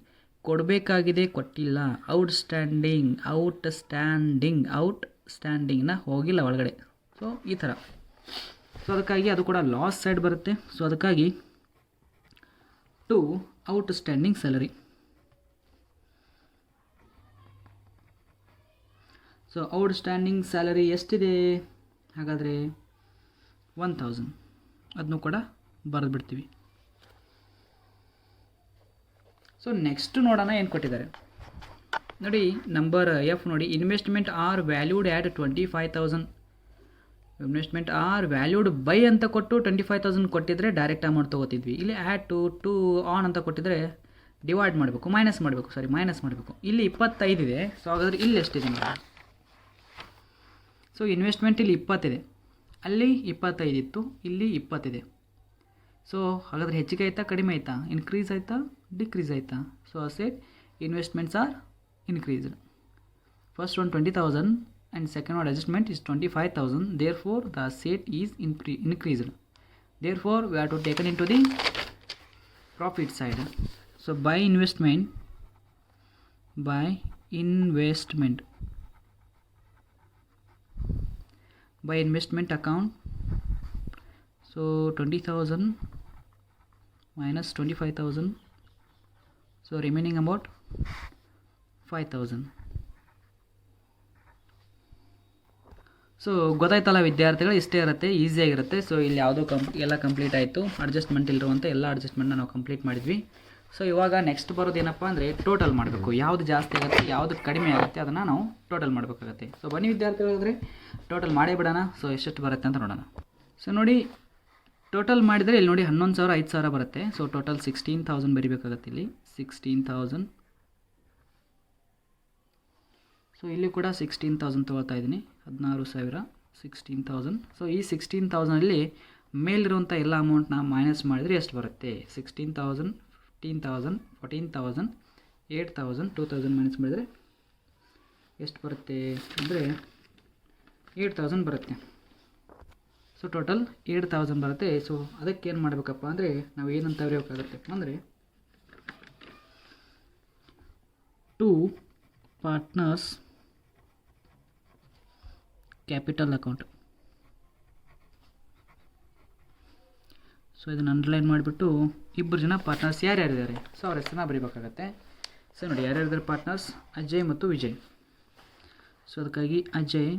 ಕೊಡಬೇಕಾಗಿದೆ, ಕೊಟ್ಟಿಲ್ಲ. ಔಟ್ಸ್ಟ್ಯಾಂಡಿಂಗ್ನ ಹೋಗಿಲ್ಲ ಒಳಗಡೆ. ಸೊ ಈ ಥರ. ಸೊ ಅದಕ್ಕಾಗಿ ಅದು ಕೂಡ ಲಾಸ್ ಸೈಡ್ ಬರುತ್ತೆ. ಸೊ ಅದಕ್ಕಾಗಿ to outstanding salary. So outstanding salary ಎಷ್ಟಿದೆ? ಹಾಗಾದರೆ 1,000. ಅದನ್ನು ಕೂಡ ಬರೆದುಬಿಡ್ತೀವಿ. ಸೊ ನೆಕ್ಸ್ಟ್ ನೋಡೋಣ ಏನು ಕೊಟ್ಟಿದ್ದಾರೆ ನೋಡಿ. ನಂಬರ್ ಎಫ್ ನೋಡಿ, investment are valued at 25,000. Investment are valued by ಅಂತ ಕೊಟ್ಟು 25,000 ಕೊಟ್ಟಿದ್ರೆ ಡೈರೆಕ್ಟ್ ಅಮೌಂಟ್ ತೊಗೋತಿದ್ವಿ. ಇಲ್ಲಿ ಆ್ಯಟ್ ಟು ಆನ್ ಅಂತ ಕೊಟ್ಟಿದ್ರೆ ಡಿವೈಡ್ ಮಾಡಬೇಕು, ಮೈನಸ್ ಮಾಡಬೇಕು. ಇಲ್ಲಿ 25 ಇದೆ. ಸೊ ಹಾಗಾದರೆ ಇಲ್ಲಿ ಎಷ್ಟಿದೆ ನೋಡಿ. ಸೊ ಇನ್ವೆಸ್ಟ್ಮೆಂಟ್ ಇಲ್ಲಿ 20 ಇದೆ, ಅಲ್ಲಿ 25 ಇತ್ತು, ಇಲ್ಲಿ 20 ಇದೆ. ಸೊ ಹಾಗಾದರೆ ಹೆಚ್ಚಿಗೆ ಆಯಿತಾ ಕಡಿಮೆ ಆಯಿತಾ? ಇನ್ಕ್ರೀಸ್ ಆಯಿತಾ ಡಿಕ್ರೀಸ್ ಆಯಿತಾ? So asset investments are increased. First one 20,000 and second one adjustment is 25,000. Therefore the asset is increased. Therefore we have to take it into the profit side. So by investment account, so 20,000 minus 25,000, so remaining amount 5,000. So ಗೊತ್ತಾಯ್ತಲ್ಲ ವಿದ್ಯಾರ್ಥಿಗಳು, ಇಷ್ಟೇ ಇರುತ್ತೆ, ಈಸಿಯಾಗಿರುತ್ತೆ. So ಇಲ್ಲಿ ಯಾವುದೋ ಎಲ್ಲ complete ಆಯಿತು. Adjustment ಇಲ್ಲಿರುವಂಥ ಎಲ್ಲ ಅಡ್ಜಸ್ಟ್ಮೆಂಟ್ನ ನಾವು ಕಂಪ್ಲೀಟ್ ಮಾಡಿದ್ವಿ. ಸೊ ಇವಾಗ ನೆಕ್ಸ್ಟ್ ಬರೋದು ಏನಪ್ಪ ಅಂದರೆ ಟೋಟಲ್ ಮಾಡಬೇಕು. ಯಾವುದು ಜಾಸ್ತಿ ಆಗುತ್ತೆ, ಯಾವುದು ಕಡಿಮೆ ಆಗುತ್ತೆ ಅದನ್ನು ನಾವು ಟೋಟಲ್ ಮಾಡಬೇಕಾಗತ್ತೆ. ಸೊ ಬನ್ನಿ ವಿದ್ಯಾರ್ಥಿಗಳಿದ್ರೆ ಟೋಟಲ್ ಮಾಡೇ ಬಿಡೋಣ. ಸೊ ಎಷ್ಟೆಷ್ಟು ಬರುತ್ತೆ ಅಂತ ನೋಡೋಣ. ಸೊ ನೋಡಿ ಟೋಟಲ್ ಮಾಡಿದರೆ ಇಲ್ಲಿ ನೋಡಿ 11,000 5,000 ಬರುತ್ತೆ. So total 16,000 ಬರೀಬೇಕಾಗತ್ತೆ. ಇಲ್ಲಿ 16,000. ಸೊ ಇಲ್ಲಿ ಕೂಡ 16,000 ತೊಗೊಳ್ತಾ ಇದ್ದೀನಿ. 16,000 16,000. ಸೊ ಈ 16,000ಅಲ್ಲಿ ಮೇಲಿರುವಂಥ ಎಲ್ಲ ಅಮೌಂಟ್ನ ಮೈನಸ್ ಮಾಡಿದರೆ ಎಷ್ಟು ಬರುತ್ತೆ? 16,000 15,000 14,000 8,000 2,000 ಮೈನಸ್ ಮಾಡಿದರೆ ಎಷ್ಟು ಬರುತ್ತೆ ಅಂದರೆ 8,000 ಬರುತ್ತೆ. ಸೊ ಟೋಟಲ್ 8,000 ಬರುತ್ತೆ. ಸೊ ಅದಕ್ಕೆ ಏನು ಮಾಡಬೇಕಪ್ಪ ಅಂದರೆ ನಾವು ಏನಂತ ಬರೆಯೋಕ್ಕಾಗತ್ತೆ ಅಂದರೆ 2 ಪಾರ್ಟ್ನರ್ಸ್ ಕ್ಯಾಪಿಟಲ್ ಅಕೌಂಟ್. ಸೊ ಇದನ್ನು ಅಂಡರ್ಲೈನ್ ಮಾಡಿಬಿಟ್ಟು ಇಬ್ಬರು ಜನ ಪಾರ್ಟ್ನರ್ಸ್ ಯಾರ್ಯಾರಿದ್ದಾರೆ ಸೊ ಅವ್ರ ಹೆಸರನ್ನ ಬರೀಬೇಕಾಗತ್ತೆ. ಸೊ ನೋಡಿ ಯಾರ್ಯಾರಿದ್ದಾರೆ ಪಾರ್ಟ್ನರ್ಸ್? ಅಜಯ್ ಮತ್ತು ವಿಜಯ್. ಸೊ ಅದಕ್ಕಾಗಿ Ajay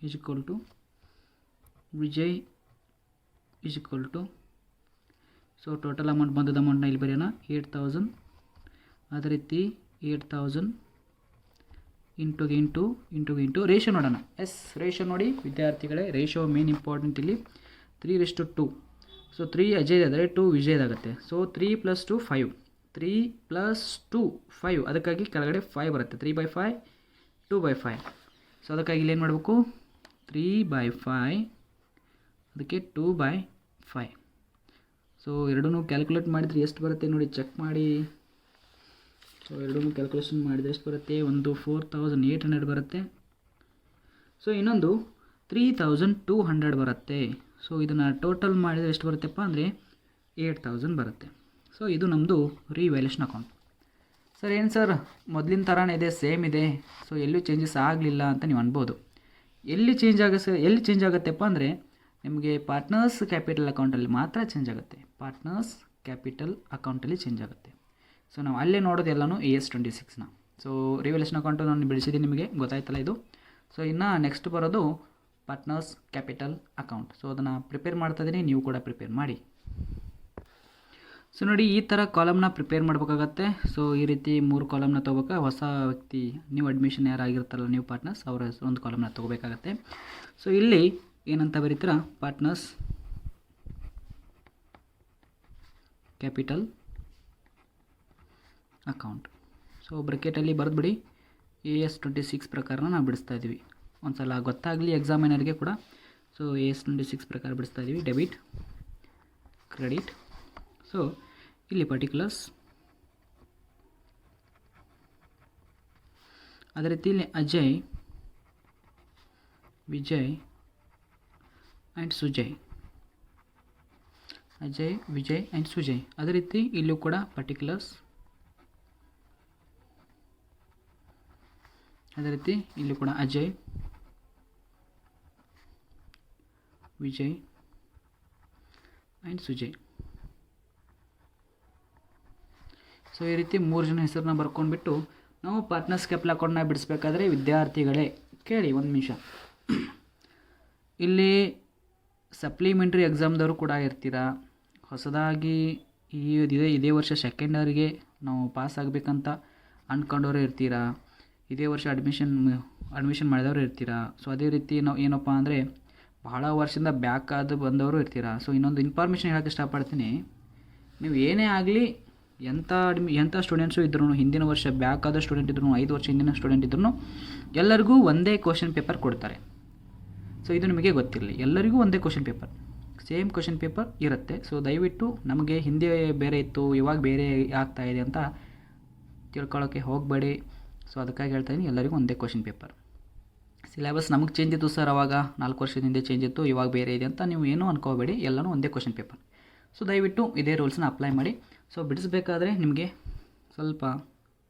is equal to Vijay is equal to, so total amount ಬಂದದ ಅಮೌಂಟ್ನ ಇಲ್ಲಿ ಬರೆಯೋಣ 8,000. ಅದೇ ರೀತಿ 8,000 ಇಂಟು ರೇಷೋ ನೋಡೋಣ. ರೇಷೋ ನೋಡಿ ವಿದ್ಯಾರ್ಥಿಗಳೇ, ರೇಷೋ ಮೇನ್ ಇಂಪಾರ್ಟೆಂಟ್ ಇಲ್ಲಿ 3:2. ಸೊ 3 ಅಜಯ್ ಆದರೆ 2 ವಿಜಯದಾಗುತ್ತೆ. ಸೊ 3 + 2 5. 3 + 2 5. ಅದಕ್ಕಾಗಿ ಕೆಳಗಡೆ 5 ಬರುತ್ತೆ. 3/5 2/5. ಸೊ ಅದಕ್ಕಾಗಿ ಇಲ್ಲಿ ಏನು ಮಾಡಬೇಕು? 3/5 ಅದಕ್ಕೆ 2/5. ಸೊ ಎರಡೂ ಕ್ಯಾಲ್ಕುಲೇಟ್ ಮಾಡಿದರೆ ಎಷ್ಟು ಬರುತ್ತೆ ನೋಡಿ, ಚೆಕ್ ಮಾಡಿ. ಸೊ ಎರಡೂ ಕ್ಯಾಲ್ಕುಲೇಷನ್ ಮಾಡಿದರೆ ಎಷ್ಟು ಬರುತ್ತೆ? ಒಂದು 4,800 ಬರುತ್ತೆ. ಸೊ ಇನ್ನೊಂದು 3,200 ಬರುತ್ತೆ. ಸೊ ಇದನ್ನು ಟೋಟಲ್ ಮಾಡಿದರೆ ಎಷ್ಟು ಬರುತ್ತೆಪ್ಪ ಅಂದರೆ 8,000 ಬರುತ್ತೆ. ಸೊ ಇದು ನಮ್ಮದು ರಿವ್ಯಾಲ್ಯೂಷನ್ ಅಕೌಂಟ್. ಸರ್ ಏನು ಸರ್ ಮೊದಲಿನ ಥರನೇ ಇದೆ, ಸೇಮ್ ಇದೆ, ಸೊ ಎಲ್ಲೂ ಚೇಂಜಸ್ ಆಗಲಿಲ್ಲ ಅಂತ ನೀವು ಅನ್ಬೋದು. ಎಲ್ಲಿ ಚೇಂಜ್ ಆಗುತ್ತೆಪ್ಪ ಅಂದರೆ ನಿಮಗೆ ಪಾರ್ಟ್ನರ್ಸ್ ಕ್ಯಾಪಿಟಲ್ ಅಕೌಂಟಲ್ಲಿ ಮಾತ್ರ ಚೇಂಜ್ ಆಗುತ್ತೆ. ಪಾರ್ಟ್ನರ್ಸ್ ಕ್ಯಾಪಿಟಲ್ ಅಕೌಂಟಲ್ಲಿ ಚೇಂಜ್ ಆಗುತ್ತೆ. ಸೊ ನಾವು ಅಲ್ಲೇ ನೋಡೋದು ಎಲ್ಲನೂ AS26ನ. ಸೊ ರಿವ್ಯಾಲ್ಯೂಷನ್ ಅಕೌಂಟು ನಾನು ಬಿಡಿಸಿದ್ದೀನಿ, ನಿಮಗೆ ಗೊತ್ತಾಯ್ತಲ್ಲ ಇದು. ಸೊ ಇನ್ನು ನೆಕ್ಸ್ಟ್ ಬರೋದು ಪಾರ್ಟ್ನರ್ಸ್ ಕ್ಯಾಪಿಟಲ್ ಅಕೌಂಟ್. ಸೊ ಅದನ್ನು ಪ್ರಿಪೇರ್ ಮಾಡ್ತಾ ಇದ್ದೀನಿ, ನೀವು ಕೂಡ ಪ್ರಿಪೇರ್ ಮಾಡಿ. ಸೊ ನೋಡಿ ಈ ಥರ ಕಾಲಮ್ನ ಪ್ರಿಪೇರ್ ಮಾಡಬೇಕಾಗತ್ತೆ. ಸೊ ಈ ರೀತಿ 3 ಕಾಲಮ್ನ ತೊಗೋಬೇಕು. ಹೊಸ ವ್ಯಕ್ತಿ ನ್ಯೂ ಅಡ್ಮಿಷನ್ ಯಾರಾಗಿರ್ತಾರಲ್ಲ ನ್ಯೂ ಪಾರ್ಟ್ನರ್ಸ್ ಅವರ ಒಂದು ಕಾಲಮ್ನ ತೊಗೋಬೇಕಾಗತ್ತೆ. ಸೊ ಇಲ್ಲಿ ಏನಂತ ಬರೀತೀರಾ? Partners capital account. ಸೊ ಬ್ರಕೆಟಲ್ಲಿ ಬರೆದ್ಬಿಡಿ. AS26 ಪ್ರಕಾರ ನಾವು ಬಿಡಿಸ್ತಾ ಇದ್ದೀವಿ. ಒಂದು ಸಲ ಗೊತ್ತಾಗಲಿ ಎಕ್ಸಾಮಿನರ್ಗೆ ಕೂಡ. ಸೊ AS26 ಪ್ರಕಾರ ಬಿಡಿಸ್ತಾ ಇದ್ದೀವಿ. Debit credit. ಸೊ ಇಲ್ಲಿ ಪರ್ಟಿಕ್ಯುಲರ್ಸ್, ಅದೇ ರೀತಿ ಇಲ್ಲಿ ಅಜಯ್ ವಿಜಯ್ ಆ್ಯಂಡ್ ಸುಜಯ್. ಅಜಯ್ ವಿಜಯ್ ಆ್ಯಂಡ್ ಸುಜಯ್. ಅದೇ ರೀತಿ ಇಲ್ಲೂ ಕೂಡ ಪರ್ಟಿಕ್ಯುಲರ್ಸ್, ಅದೇ ರೀತಿ ಇಲ್ಲೂ ಕೂಡ ಅಜಯ್ ವಿಜಯ್ ಆ್ಯಂಡ್ ಸುಜಯ್. ಸೊ ಈ ರೀತಿ 3 ಜನ ಹೆಸರನ್ನ ಬರ್ಕೊಂಡ್ಬಿಟ್ಟು ನಾವು ಪಾರ್ಟ್ನರ್ಸ್ ಕ್ಯಾಪಿಟಲ್ ಅಕೌಂಟ್ನ ಬಿಡಿಸ್ಬೇಕಾದ್ರೆ ವಿದ್ಯಾರ್ಥಿಗಳೇ ಕೇಳಿ ಒಂದು ನಿಮಿಷ, ಇಲ್ಲಿ ಸಪ್ಲಿಮೆಂಟ್ರಿ ಎಕ್ಸಾಮ್ದವರು ಕೂಡ ಇರ್ತೀರಾ. ಹೊಸದಾಗಿ ಇದೇ ವರ್ಷ ಸೆಕೆಂಡ್ ಇಯರ್ಗೆ ನಾವು ಪಾಸ್ ಆಗಬೇಕಂತ ಅಂದ್ಕೊಂಡವರು ಇರ್ತೀರಾ. ಇದೇ ವರ್ಷ ಅಡ್ಮಿಷನ್ ಮಾಡಿದವರು ಇರ್ತೀರಾ. ಸೊ ಅದೇ ರೀತಿ ನಾವು ಏನಪ್ಪ ಅಂದರೆ ಬಹಳ ವರ್ಷದಿಂದ ಬ್ಯಾಕ್ ಆದ ಬಂದವರು ಇರ್ತೀರಾ. ಸೊ ಇನ್ನೊಂದು ಇನ್ಫಾರ್ಮೇಷನ್ ಹೇಳೋಕ್ಕೆ ಇಷ್ಟಪಡ್ತೀನಿ. ನೀವು ಏನೇ ಆಗಲಿ ಎಂಥ ಸ್ಟೂಡೆಂಟ್ಸು ಇದ್ರೂ, ಹಿಂದಿನ ವರ್ಷ ಬ್ಯಾಕ್ ಆದ ಸ್ಟೂಡೆಂಟ್ ಇದ್ರೂ, 5 ವರ್ಷ ಹಿಂದಿನ ಸ್ಟೂಡೆಂಟ್ ಇದ್ರೂ ಎಲ್ಲರಿಗೂ ಒಂದೇ ಕ್ವಶನ್ ಪೇಪರ್ ಕೊಡ್ತಾರೆ. ಸೊ ಇದು ನಿಮಗೆ ಗೊತ್ತಿರಲಿ, ಎಲ್ಲರಿಗೂ ಒಂದೇ question paper, same question paper ಇರುತ್ತೆ. ಸೊ ದಯವಿಟ್ಟು ನಮಗೆ ಹಿಂದೆ ಬೇರೆ ಇತ್ತು ಇವಾಗ ಬೇರೆ ಆಗ್ತಾಯಿದೆ ಅಂತ ತಿಳ್ಕೊಳ್ಳೋಕ್ಕೆ ಹೋಗಬೇಡಿ. ಸೊ ಅದಕ್ಕಾಗಿ ಹೇಳ್ತಾ ಇದ್ದೀನಿ, ಎಲ್ಲರಿಗೂ ಒಂದೇ ಕ್ವಶನ್ ಪೇಪರ್. ಸಿಲೆಬಸ್ ನಮಗೆ ಚೇಂಜ್ ಇತ್ತು ಸರ್, ಅವಾಗ 4 ವರ್ಷದ ಹಿಂದೆ ಚೇಂಜ್ ಇತ್ತು, ಇವಾಗ ಬೇರೆ ಇದೆ ಅಂತ ನೀವು ಏನೂ ಅನ್ಕೋಬೇಡಿ, ಎಲ್ಲನೂ ಒಂದೇ ಕ್ವಶನ್ ಪೇಪರ್. ಸೊ ದಯವಿಟ್ಟು ಇದೇ ರೂಲ್ಸ್ನ ಅಪ್ಲೈ ಮಾಡಿ. ಸೊ ಬಿಡಿಸ್ಬೇಕಾದ್ರೆ ನಿಮಗೆ ಸ್ವಲ್ಪ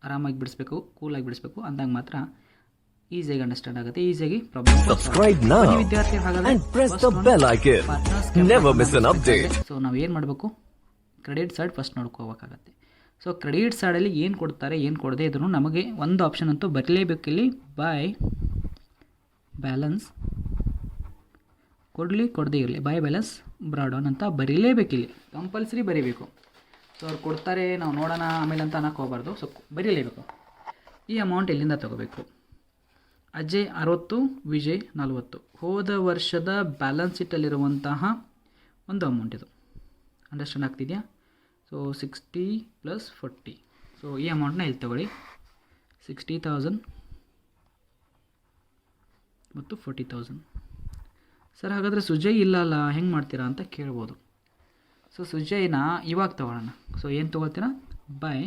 ಆರಾಮಾಗಿ ಬಿಡಿಸ್ಬೇಕು, ಕೂಲಾಗಿ ಬಿಡಿಸ್ಬೇಕು, ಅಂದಾಗ ಮಾತ್ರ ಈಸಿಯಾಗಿ ಅಂಡರ್ಸ್ಟ್ಯಾಂಡ್ ಆಗುತ್ತೆ, ಈಸಿಯಾಗಿ ಪ್ರಾಬ್ಲಮ್. ವಿದ್ಯಾರ್ಥಿ ಹಾಗಾದರೆ ಸೊ ನಾವು ಏನು ಮಾಡಬೇಕು, ಕ್ರೆಡಿಟ್ ಸೈಡ್ ಫಸ್ಟ್ ನೋಡ್ಕೋಬೇಕಾಗತ್ತೆ. ಸೊ ಕ್ರೆಡಿಟ್ ಸೈಡಲ್ಲಿ ಏನು ಕೊಡ್ತಾರೆ ಏನು ಕೊಡದೆ ಇದ್ರೂ ನಮಗೆ ಒಂದು ಆಪ್ಷನ್ ಅಂತೂ ಬರಲೇಬೇಕಿಲ್ಲಿ, ಬೈ ಬ್ಯಾಲೆನ್ಸ್ ಕೊಡದೇ ಇರಲಿ, ಬೈ ಬ್ಯಾಲೆನ್ಸ್ ಬ್ರಾಡ್ ಆನ್ ಅಂತ ಬರೀಲೇಬೇಕಿಲ್ಲಿ, ಕಂಪಲ್ಸರಿ ಬರೀಬೇಕು. ಸೊ ಅವ್ರು ಕೊಡ್ತಾರೆ ನಾವು ನೋಡೋಣ ಆಮೇಲೆ ಅಂತ ಅನ್ನಕ್ಕೆ ಹೋಗಬಾರ್ದು, ಸೊ ಬರೀಲೇಬೇಕು. ಈ ಅಮೌಂಟ್ ಎಲ್ಲಿಂದ ತೊಗೋಬೇಕು, ಅಜಯ್ 60, ವಿಜಯ್ 40 ಹೋದ ವರ್ಷದ ಬ್ಯಾಲೆನ್ಸ್ ಶೀಟಲ್ಲಿರುವಂತಹ ಒಂದು ಅಮೌಂಟ್ ಇದು. ಅಂಡರ್ಸ್ಟ್ಯಾಂಡ್ ಆಗ್ತಿದೆಯಾ? ಸೊ 60 + 40. ಸೊ ಈ ಅಮೌಂಟ್ನ ಇಲ್ಲಿ ತಗೊಳ್ಳಿ, 60,000 ಮತ್ತು 40,000. ಸರ್ ಹಾಗಾದರೆ ಸುಜಯ್ ಇಲ್ಲ ಅಲ್ಲ, ಹೆಂಗೆ ಮಾಡ್ತೀರಾ ಅಂತ ಕೇಳ್ಬೋದು. ಸೊ ಸುಜಯ್ನ ಇವಾಗ ತೊಗೊಳ್ಳೋಣ. ಸೊ ಏನು ತೊಗೊಳ್ತೀರಾ, ಬೈ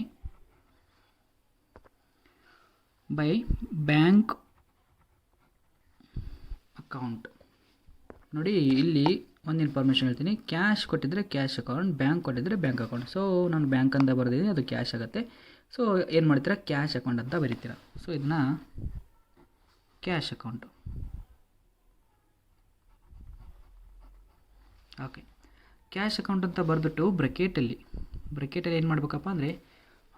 ಬ್ಯಾಂಕ್ ಅಕೌಂಟ್. ನೋಡಿ ಇಲ್ಲಿ ಒಂದು ಇನ್ಫಾರ್ಮೇಷನ್ ಹೇಳ್ತೀನಿ, ಕ್ಯಾಶ್ ಕೊಟ್ಟಿದ್ದರೆ ಕ್ಯಾಶ್ ಅಕೌಂಟ್, ಬ್ಯಾಂಕ್ ಕೊಟ್ಟಿದ್ದರೆ ಬ್ಯಾಂಕ್ ಅಕೌಂಟ್. ಸೊ ನಾನು ಬ್ಯಾಂಕ್ ಅಂತ ಬರೆದಿದ್ದೀನಿ, ಅದು ಕ್ಯಾಶ್ ಆಗುತ್ತೆ. ಸೊ ಏನು ಮಾಡ್ತೀರಾ, ಕ್ಯಾಶ್ ಅಕೌಂಟ್ ಅಂತ ಬರೀತೀರಾ. ಸೊ ಇದನ್ನ cash account. Okay, cash account ಅಂತ ಬರೆದ್ಬಿಟ್ಟು ಬ್ರಕೆಟಲ್ಲಿ ಏನು ಮಾಡಬೇಕಪ್ಪ ಅಂದರೆ,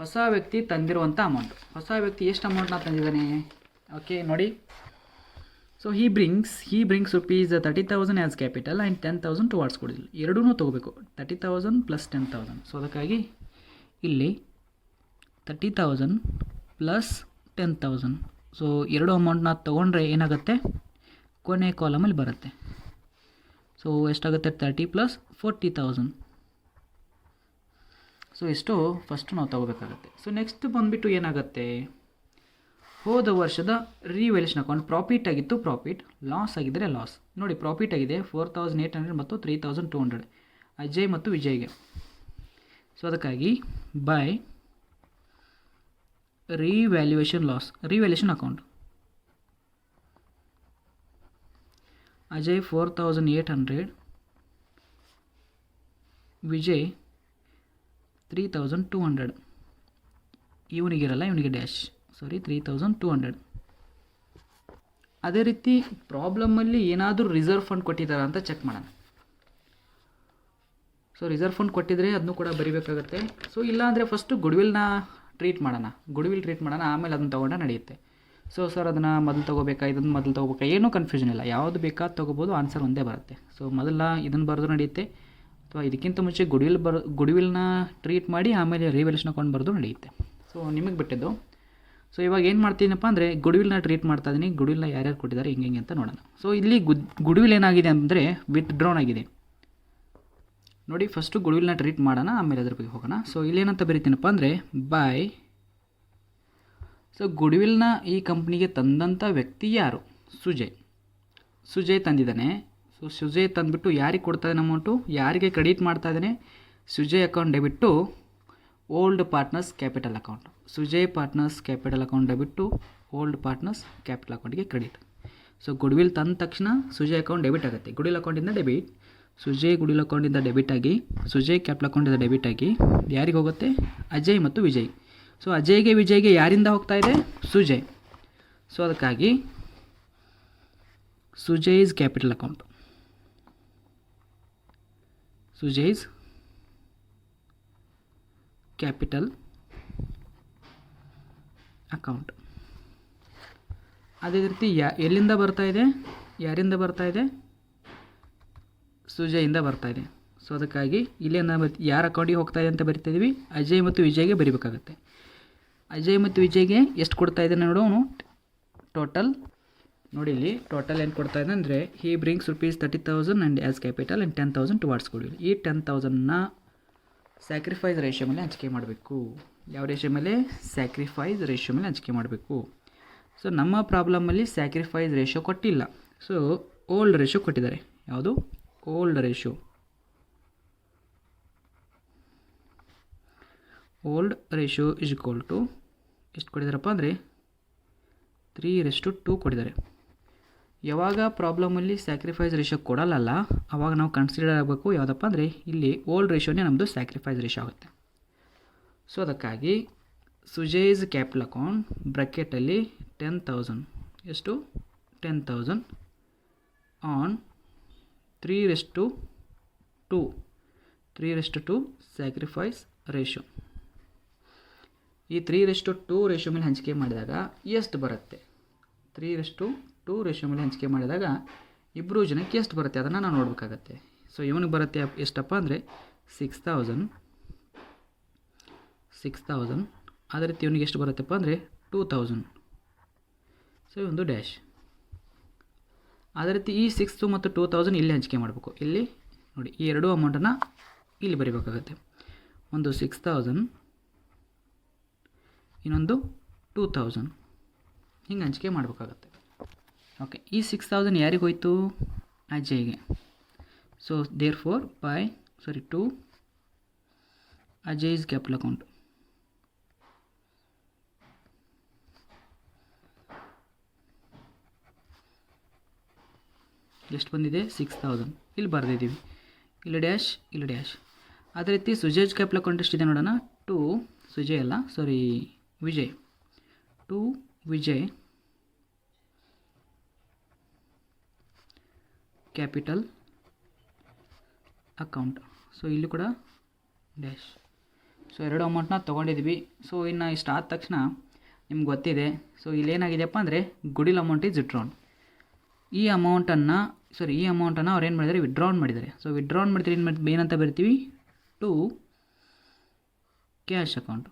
ಹೊಸ ವ್ಯಕ್ತಿ ತಂದಿರುವಂಥ ಅಮೌಂಟ್, ಹೊಸ ವ್ಯಕ್ತಿ ಎಷ್ಟು ಅಮೌಂಟ್ನ ತಂದಿದ್ದಾನೆ. ಓಕೆ ನೋಡಿ, so he brings rupees 30,000 as capital and 10,000 towards ಕೊಡಿಲ್ಲ, ಎರಡೂ ತೊಗೋಬೇಕು, 30,000 + 10,000. ಸೊ ಅದಕ್ಕಾಗಿ ಇಲ್ಲಿ 30,000 + 10,000. ಸೊ ಎರಡು ಅಮೌಂಟ್ನ ತೊಗೊಂಡ್ರೆ ಏನಾಗುತ್ತೆ, ಕೊನೆ ಕಾಲಮಲ್ಲಿ ಬರುತ್ತೆ. ಸೊ ಎಷ್ಟಾಗುತ್ತೆ, 30 + 40,000. ಸೊ ಎಷ್ಟು ಫಸ್ಟು ನಾವು ತೊಗೋಬೇಕಾಗುತ್ತೆ. ಸೊ ನೆಕ್ಸ್ಟ್ ಬಂದುಬಿಟ್ಟು ಏನಾಗುತ್ತೆ, ಹೋದ ವರ್ಷದ ರಿವ್ಯಾಲ್ಯೂಷನ್ ಅಕೌಂಟ್. ಪ್ರಾಫಿಟ್ ಆಗಿತ್ತು ಪ್ರಾಫಿಟ್, ಲಾಸ್ ಆಗಿದ್ದರೆ ಲಾಸ್. ನೋಡಿ ಪ್ರಾಫಿಟ್ ಆಗಿದೆ 4,800 ಮತ್ತು 3,200 ಅಜಯ್ ಮತ್ತು ವಿಜಯ್ಗೆ. ಸೊ ಅದಕ್ಕಾಗಿ by revaluation account. Ajay 4,800, Vijay 3,200. ಇವನಿಗಿರಲ್ಲ, ಇವನಿಗೆ ಡ್ಯಾಶ್, ಸಾರಿ 3,200. ಅದೇ ರೀತಿ ಪ್ರಾಬ್ಲಮಲ್ಲಿ ಏನಾದರೂ ರಿಸರ್ವ್ ಫಂಡ್ ಕೊಟ್ಟಿದ್ದಾರಾ ಅಂತ ಚೆಕ್ ಮಾಡೋಣ. ಸೊ ರಿಸರ್ವ್ ಫಂಡ್ ಕೊಟ್ಟಿದ್ರೆ ಅದನ್ನು ಕೂಡ ಬರೀಬೇಕಾಗತ್ತೆ. ಸೊ ಇಲ್ಲ ಅಂದರೆ ಫಸ್ಟು ಗುಡ್ವಿಲ್ನ ಟ್ರೀಟ್ ಮಾಡೋಣ, ಆಮೇಲೆ ಅದನ್ನು ತೊಗೊಂಡ್ರೆ ನಡೆಯುತ್ತೆ. ಸೊ ಸರ್ ಅದನ್ನು ಮೊದಲು ತೊಗೋಬೇಕಾ, ಇದನ್ನು ಮೊದಲು ತೊಗೋಬೇಕಾ, ಏನೂ ಕನ್ಫ್ಯೂಷನ್ ಇಲ್ಲ, ಯಾವುದು ಬೇಕಾದ ತೊಗೋಬೋದು, ಆನ್ಸರ್ ಒಂದೇ ಬರುತ್ತೆ. ಸೊ ಮೊದಲ ಇದನ್ನು ಬರೆದು ನಡೆಯುತ್ತೆ, ಅಥವಾ ಇದಕ್ಕಿಂತ ಮುಂಚೆ ಗುಡ್ವಿಲ್ನ ಟ್ರೀಟ್ ಮಾಡಿ ಆಮೇಲೆ ರಿವ್ಯಾಲ್ಯೂಷನ್ ಅಕೌಂಟ್ ಬರೆದು ನಡೆಯುತ್ತೆ. ಸೊ ನಿಮಗೆ ಬಿಟ್ಟಿದ್ದು. ಸೊ ಇವಾಗ ಏನು ಮಾಡ್ತೀನಪ್ಪ ಅಂದರೆ, ಗುಡ್ವಿಲ್ನ ಟ್ರೀಟ್ ಮಾಡ್ತಾ ಇದ್ದೀನಿ, ಗುಡ್ವಿಲ್ನ ಯಾರ್ಯಾರು ಕೊಟ್ಟಿದ್ದಾರೆ ಹಿಂಗೆ ಅಂತ ನೋಡೋಣ. ಸೊ ಇಲ್ಲಿ ಗುಡ್ವಿಲ್ ಏನಾಗಿದೆ ಅಂದರೆ ವಿತ್ಡ್ರಾನ್ ಆಗಿದೆ. ನೋಡಿ ಫಸ್ಟು ಗುಡ್ವಿಲ್ನ ಟ್ರೀಟ್ ಮಾಡೋಣ, ಆಮೇಲೆ ಅದ್ರ ಬಗ್ಗೆ ಹೋಗೋಣ. ಸೊ ಇಲ್ಲೇನಂತ ಬರೀತೀನಪ್ಪ ಅಂದರೆ, ಬೈ. ಸೊ ಗುಡ್ವಿಲ್ನ ಈ ಕಂಪ್ನಿಗೆ ತಂದಂಥ ವ್ಯಕ್ತಿ ಯಾರು, ಸುಜಯ್ ತಂದಿದ್ದಾನೆ. ಸೊ ಸುಜಯ್ ತಂದುಬಿಟ್ಟು ಯಾರಿಗೆ ಕೊಡ್ತಾ ಇದ್ದಾನೆ ಅಮೌಂಟು, ಯಾರಿಗೆ ಕ್ರೆಡಿಟ್ ಮಾಡ್ತಾ ಇದ್ದಾನೆ, Sujay account debit to old partners capital account. Sujay partners capital account debit to old partners capital ಅಕೌಂಟ್ಗೆ ಕ್ರೆಡಿಟ್. ಸೊ ಗುಡ್ವಿಲ್ ತಂದ ತಕ್ಷಣ ಸುಜಯ್ ಅಕೌಂಟ್ ಡೆಬಿಟ್ ಆಗುತ್ತೆ, ಗುಡ್ವಿಲ್ ಅಕೌಂಟಿಂದ ಡೆಬಿಟ್. ಸುಜಯ್ ಗುಡ್ವಿಲ್ ಅಕೌಂಟಿಂದ ಡೆಬಿಟ್ ಆಗಿ, ಸುಜಯ್ ಕ್ಯಾಪಿಟಲ್ ಅಕೌಂಟಿಂದ ಡೆಬಿಟ್ ಆಗಿ ಯಾರಿಗೆ ಹೋಗುತ್ತೆ, ಅಜಯ್ ಮತ್ತು ವಿಜಯ್. ಸೊ ಅಜಯ್ಗೆ ವಿಜಯ್ಗೆ ಯಾರಿಂದ ಹೋಗ್ತಾ ಇದೆ, ಸುಜಯ್. ಸೊ ಅದಕ್ಕಾಗಿ ಸುಜಯ್ಸ್ ಕ್ಯಾಪಿಟಲ್ ಅಕೌಂಟ್, ಸುಜಯ್ಸ್ ಕ್ಯಾಪಿಟಲ್ ಅಕೌಂಟ್. ಅದೇ ರೀತಿ ಎಲ್ಲಿಂದ ಬರ್ತಾ ಇದೆ, ಯಾರಿಂದ ಬರ್ತಾ ಇದೆ, ಸುಜಯಿಂದ ಬರ್ತಾ ಇದೆ. ಸೊ ಅದಕ್ಕಾಗಿ ಇಲ್ಲೇನ ಯಾರ ಅಕೌಂಟಿಗೆ ಹೋಗ್ತಾ ಇದೆ ಅಂತ ಬರಿತಾಯಿದ್ದೀವಿ, ಅಜಯ್ ಮತ್ತು ವಿಜಯ್ಗೆ ಬರಿಬೇಕಾಗತ್ತೆ. ಅಜಯ್ ಮತ್ತು ವಿಜಯ್ಗೆ ಎಷ್ಟು ಕೊಡ್ತಾ ಇದೆ ನೋಡೋನು, ಟೋಟಲ್ ನೋಡಿ ಇಲ್ಲಿ ಟೋಟಲ್ ಏನು ಕೊಡ್ತಾ ಇದೆ ಅಂದರೆ, he brings rupees 30,000 and as capital and 10,000 towards ಕೊಡಲಿ. ಈ 10,000ನ ಸ್ಯಾಕ್ರಿಫೈಸ್ ರೇಷಿಯೋ ಮೇಲೆ ಹಂಚಿಕೆ ಮಾಡಬೇಕು. ಯಾವ ರೇಷಿಯೋ ಮೇಲೆ, ಸ್ಯಾಕ್ರಿಫೈಸ್ ರೇಷಿಯೋ ಮೇಲೆ ಹಂಚಿಕೆ ಮಾಡಬೇಕು. ಸೊ ನಮ್ಮ ಪ್ರಾಬ್ಲಮಲ್ಲಿ ಸ್ಯಾಕ್ರಿಫೈಸ್ ರೇಷಿಯೋ ಕೊಟ್ಟಿಲ್ಲ, ಸೊ ಓಲ್ಡ್ ರೇಷಿಯೋ ಕೊಟ್ಟಿದ್ದಾರೆ. ಯಾವುದು, old ratio. Old ratio is equal to ಎಷ್ಟು ಕೊಟ್ಟಿದ್ದಾರಪ್ಪ ಅಂದರೆ 3:2 ಕೊಟ್ಟಿದ್ದಾರೆ. ಯಾವಾಗ ಪ್ರಾಬ್ಲಮಲ್ಲಿ ಸ್ಯಾಕ್ರಿಫೈಸ್ ರೇಷಿಯೋ ಕೊಡಲ್ಲ ಆವಾಗ ನಾವು ಕನ್ಸಿಡರ್ ಆಗಬೇಕು ಯಾವುದಪ್ಪ ಅಂದರೆ ಇಲ್ಲಿ ಓಲ್ಡ್ ರೇಷಿಯೋನೇ ನಮ್ಮದು ಸ್ಯಾಕ್ರಿಫೈಸ್ ರೇಷಿಯೋ ಆಗುತ್ತೆ. ಸೊ ಅದಕ್ಕಾಗಿ ಸುಜೇಸ್ ಕ್ಯಾಪಿಟಲ್ ಅಕೌಂಟ್ ಬ್ರ್ಯಾಕೆಟಲ್ಲಿ 10,000 ಎಷ್ಟು 10,000 ಆನ್ 3:2 ಸ್ಯಾಕ್ರಿಫೈಸ್ ರೇಷಿಯೋ. ಈ 3:2 ರೇಷಿಯೋ ಮೇಲೆ ಹಂಚಿಕೆ ಮಾಡಿದಾಗ ಎಷ್ಟು ಬರುತ್ತೆ? 3:2 ರೇಷಿಯೋ ಮೇಲೆ ಹಂಚಿಕೆ ಮಾಡಿದಾಗ ಇಬ್ಬರು ಜನಕ್ಕೆ ಎಷ್ಟು ಬರುತ್ತೆ ಅದನ್ನು ನಾವು ನೋಡಬೇಕಾಗತ್ತೆ. ಸೊ ಇವನಿಗೆ ಬರುತ್ತೆ ಎಷ್ಟಪ್ಪ ಅಂದರೆ 6,000. ಅದೇ ರೀತಿ ಇವನಿಗೆ ಎಷ್ಟು ಬರುತ್ತಪ್ಪ ಅಂದರೆ 2,000. ಸೊ ಒಂದು ಡ್ಯಾಶ್. ಅದೇ ರೀತಿ ಈ 6 ಮತ್ತು 2,000 ಇಲ್ಲಿ ಹಂಚಿಕೆ ಮಾಡಬೇಕು. ಇಲ್ಲಿ ನೋಡಿ ಈ ಎರಡೂ ಅಮೌಂಟನ್ನು ಇಲ್ಲಿ ಬರೀಬೇಕಾಗತ್ತೆ. ಒಂದು 6,000 ಇನ್ನೊಂದು 2,000 ಹಿಂಗೆ ಹಂಚಿಕೆ ಮಾಡಬೇಕಾಗತ್ತೆ. ಓಕೆ, ಈ 6,000 ಯಾರಿಗೆ ಹೋಯಿತು? ಅಜಯ್ಗೆ. So therefore to Ajay's capital account. ಎಷ್ಟು ಬಂದಿದೆ? 6,000 ಇಲ್ಲಿ ಬರೆದಿದ್ದೀವಿ. ಇಲ್ಲಿ ಡ್ಯಾಶ್ ಇಲ್ಲಿ ಡ್ಯಾಶ್. ಅದೇ ರೀತಿ ಸುಜೇಜ್ ಕ್ಯಾಪಿಟಲ್ ಅಕೌಂಟ್ ಎಷ್ಟಿದೆ ನೋಡೋಣ. Vijay capital account. ಸೊ ಇಲ್ಲಿ ಕೂಡ ಡ್ಯಾಶ್. ಸೊ ಎರಡು ಅಮೌಂಟ್ನ ತೊಗೊಂಡಿದ್ವಿ. ಸೊ ಇನ್ನು ಇಷ್ಟು ಆದ ತಕ್ಷಣ ನಿಮ್ಗೆ ಗೊತ್ತಿದೆ. ಸೊ ಇಲ್ಲೇನಾಗಿದೆಯಪ್ಪ ಅಂದರೆ ಗುಡಿಲ್ ಅಮೌಂಟ್ ಈಸ್ ವಿಡ್ರಾನ್. ಈ ಅಮೌಂಟನ್ನು ಅವ್ರು ಏನು ಮಾಡಿದ್ದಾರೆ? ವಿಡ್ರಾನ್ ಮಾಡಿದ್ದಾರೆ. ಸೊ ವಿಡ್ರಾನ್ ಮಾಡಿದ್ರೆ ಏನಂತ ಬರಿತೀವಿ? ಟು ಕ್ಯಾಶ್ ಅಕೌಂಟ್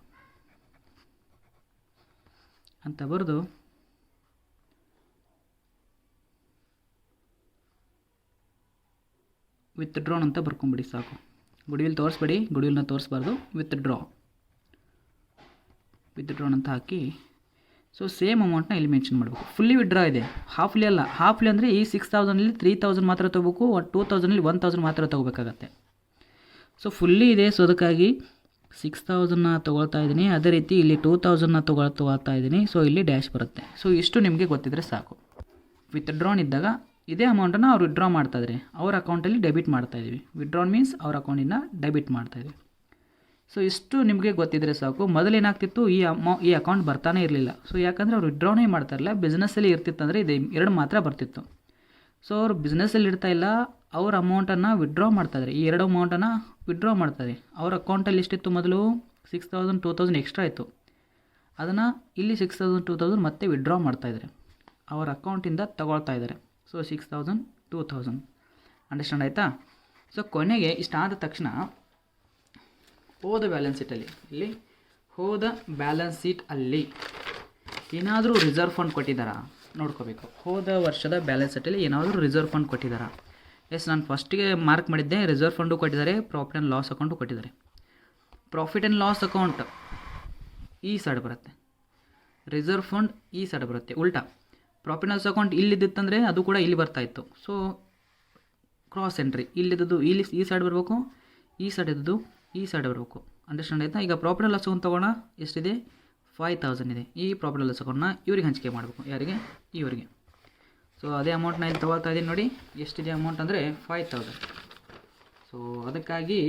ಅಂತ ಬರೆದು ವಿತ್ಡ್ರಾನ್ ಅಂತ ಬರ್ಕೊಂಬಿಡಿ ಸಾಕು. ಗುಡಿವಿಲ್ ತೋರಿಸ್ಬೇಡಿ, ಗುಡಿವಿಲ್ನ ತೋರಿಸ್ಬಾರ್ದು. ವಿತ್ಡ್ರಾನ್ ಅಂತ ಹಾಕಿ ಸೊ ಸೇಮ್ ಅಮೌಂಟ್ನ ಇಲ್ಲಿ ಮೆನ್ಷನ್ ಮಾಡಬೇಕು. ಫುಲ್ಲಿ ವಿಡ್ರಾ ಇದೆ, ಹಾಫ್ಲಿ ಅಲ್ಲ. ಹಾಫ್ಲಿ ಅಂದರೆ ಈ 6,000ಅಲ್ಲಿ 3,000 ಮಾತ್ರ ತೊಗೋಬೇಕು, 2,000ಅಲ್ಲಿ 1,000 ಮಾತ್ರ ತೊಗೋಬೇಕಾಗತ್ತೆ. ಸೊ ಫುಲ್ಲಿ ಇದೆ. ಸೊ ಅದಕ್ಕಾಗಿ 6,000ನ ತೊಗೊಳ್ತಾ ಇದ್ದೀನಿ. ಅದೇ ರೀತಿ ಇಲ್ಲಿ 2,000ನ ತೊಗೊಳ್ತಾ ಇದ್ದೀನಿ. ಸೊ ಇಲ್ಲಿ ಡ್ಯಾಶ್ ಬರುತ್ತೆ. ಸೊ ಇಷ್ಟು ನಿಮಗೆ ಗೊತ್ತಿದ್ರೆ ಸಾಕು. ವಿತ್ಡ್ರಾನ್ ಇದ್ದಾಗ ಇದೇ ಅಮೌಂಟನ್ನು ಅವ್ರು ವಿಡ್ರಾ ಮಾಡ್ತಾಯಿದ್ರೆ ಅವ್ರ ಅಕೌಂಟಲ್ಲಿ ಡೆಬಿಟ್ ಮಾಡ್ತಾಯಿದ್ದೀವಿ. ವಿಡ್ರಾನ್ ಮೀನ್ಸ್ ಅವ್ರ ಅಕೌಂಟಿಂದ ಡೆಬಿಟ್ ಮಾಡ್ತಾಯಿದ್ವಿ. ಸೊ ಇಷ್ಟು ನಿಮಗೆ ಗೊತ್ತಿದ್ದರೆ ಸಾಕು. ಮೊದಲೇನಾಗ್ತಿತ್ತು, ಈ ಅಕೌಂಟ್ ಬರ್ತಾನೆ ಇರಲಿಲ್ಲ. ಸೊ ಯಾಕಂದರೆ ಅವ್ರು ವಿಡ್ರಾನೇ ಮಾಡ್ತಾ ಇರಲಿಲ್ಲ. ಬಿಸ್ನೆಸ್ಸಲ್ಲಿ ಇರ್ತಿತ್ತಂದರೆ ಇದು ಎರಡು ಮಾತ್ರ ಬರ್ತಿತ್ತು. ಸೊ ಅವ್ರು ಬಿಸ್ನೆಸ್ಸಲ್ಲಿ ಇರ್ತಾಯಿಲ್ಲ, ಅವ್ರ ಅಮೌಂಟನ್ನು ವಿಡ್ರಾ ಮಾಡ್ತಾಯಿದ್ದಾರೆ. ಈ ಎರಡು ಅಮೌಂಟನ್ನು ವಿಡ್ರಾ ಮಾಡ್ತಾರೆ. ಅವ್ರ ಅಕೌಂಟಲ್ಲಿ ಎಷ್ಟಿತ್ತು? ಮೊದಲು 6,000 2,000 ಎಕ್ಸ್ಟ್ರಾ ಇತ್ತು. ಅದನ್ನು ಇಲ್ಲಿ 6,000 2,000 ಮತ್ತೆ ವಿಡ್ರಾ ಮಾಡ್ತಾಯಿದ್ದಾರೆ. ಅವ್ರ ಅಕೌಂಟಿಂದ ತಗೊಳ್ತಾ ಇದ್ದಾರೆ. ಸೊ 6,000 2,000 ಅಂಡರ್ಸ್ಟ್ಯಾಂಡ್ ಆಯಿತಾ? ಸೊ ಕೊನೆಗೆ ಇಷ್ಟಾದ ತಕ್ಷಣ ಹೋದ ಬ್ಯಾಲೆನ್ಸ್ ಶೀಟಲ್ಲಿ ಏನಾದರೂ ರಿಸರ್ವ್ ಫಂಡ್ ಕೊಟ್ಟಿದ್ದಾರಾ ನೋಡ್ಕೋಬೇಕು. ಹೋದ ವರ್ಷದ ಬ್ಯಾಲೆನ್ಸ್ ಶೀಟಲ್ಲಿ ಏನಾದರೂ ರಿಸರ್ವ್ ಫಂಡ್ ಕೊಟ್ಟಿದ್ದಾರಾ? ಎಸ್, ನಾನು ಫಸ್ಟಿಗೆ ಮಾರ್ಕ್ ಮಾಡಿದ್ದೆ. ರಿಸರ್ವ್ ಫಂಡು ಕೊಟ್ಟಿದ್ದಾರೆ, ಪ್ರಾಫಿಟ್ ಆ್ಯಂಡ್ ಲಾಸ್ ಅಕೌಂಟು ಕೊಟ್ಟಿದ್ದಾರೆ. ಪ್ರಾಫಿಟ್ ಆ್ಯಂಡ್ ಲಾಸ್ ಅಕೌಂಟ್ ಈ ಸೈಡ್ ಬರುತ್ತೆ, ರಿಸರ್ವ್ ಫಂಡ್ ಈ ಸೈಡ್ ಬರುತ್ತೆ. ಉಲ್ಟಾ ಪ್ರಾಫಿಟ್ ಆ್ಯಂಡ್ ಲಾಸ್ ಅಕೌಂಟ್ ಇಲ್ಲಿದ್ದಿತ್ತಂದರೆ ಅದು ಕೂಡ ಇಲ್ಲಿ ಬರ್ತಾಯಿತ್ತು. ಸೊ ಕ್ರಾಸ್ ಎಂಟ್ರಿ ಇಲ್ಲಿದ್ದು ಇಲ್ಲಿ ಈ ಸೈಡ್ ಬರಬೇಕು, ಈ ಸೈಡ್ ಇದ್ದು ಈ ಸೈಡ್ ಬರಬೇಕು. ಅಂಡರ್ಸ್ಟ್ಯಾಂಡ್ ಆಯಿತಾ? ಈಗ ಪ್ರಾಫಿಟ್ ಆ್ಯಂಡ್ ಲಾಸ್ ಅಕೌಂಟ್ ತೊಗೋಣ. ಎಷ್ಟಿದೆ? 5,000 ಇದೆ. ಈ ಪ್ರಾಫಿಟ್ ಆ್ಯಂಡ್ ಲಾಸ್ ಅಕೌಂಟ್ನ ಇವ್ರಿಗೆ ಹಂಚಿಕೆ ಮಾಡಬೇಕು. ಯಾರಿಗೆ? ಇವರಿಗೆ. ಸೊ ಅದೇ ಅಮೌಂಟ್ನ ಇಲ್ಲಿ ತೊಗೊಳ್ತಾ ಇದ್ದೀನಿ ನೋಡಿ. ಎಷ್ಟಿದೆ ಅಮೌಂಟ್ ಅಂದರೆ 5,000. ಸೊ ಅದಕ್ಕಾಗಿ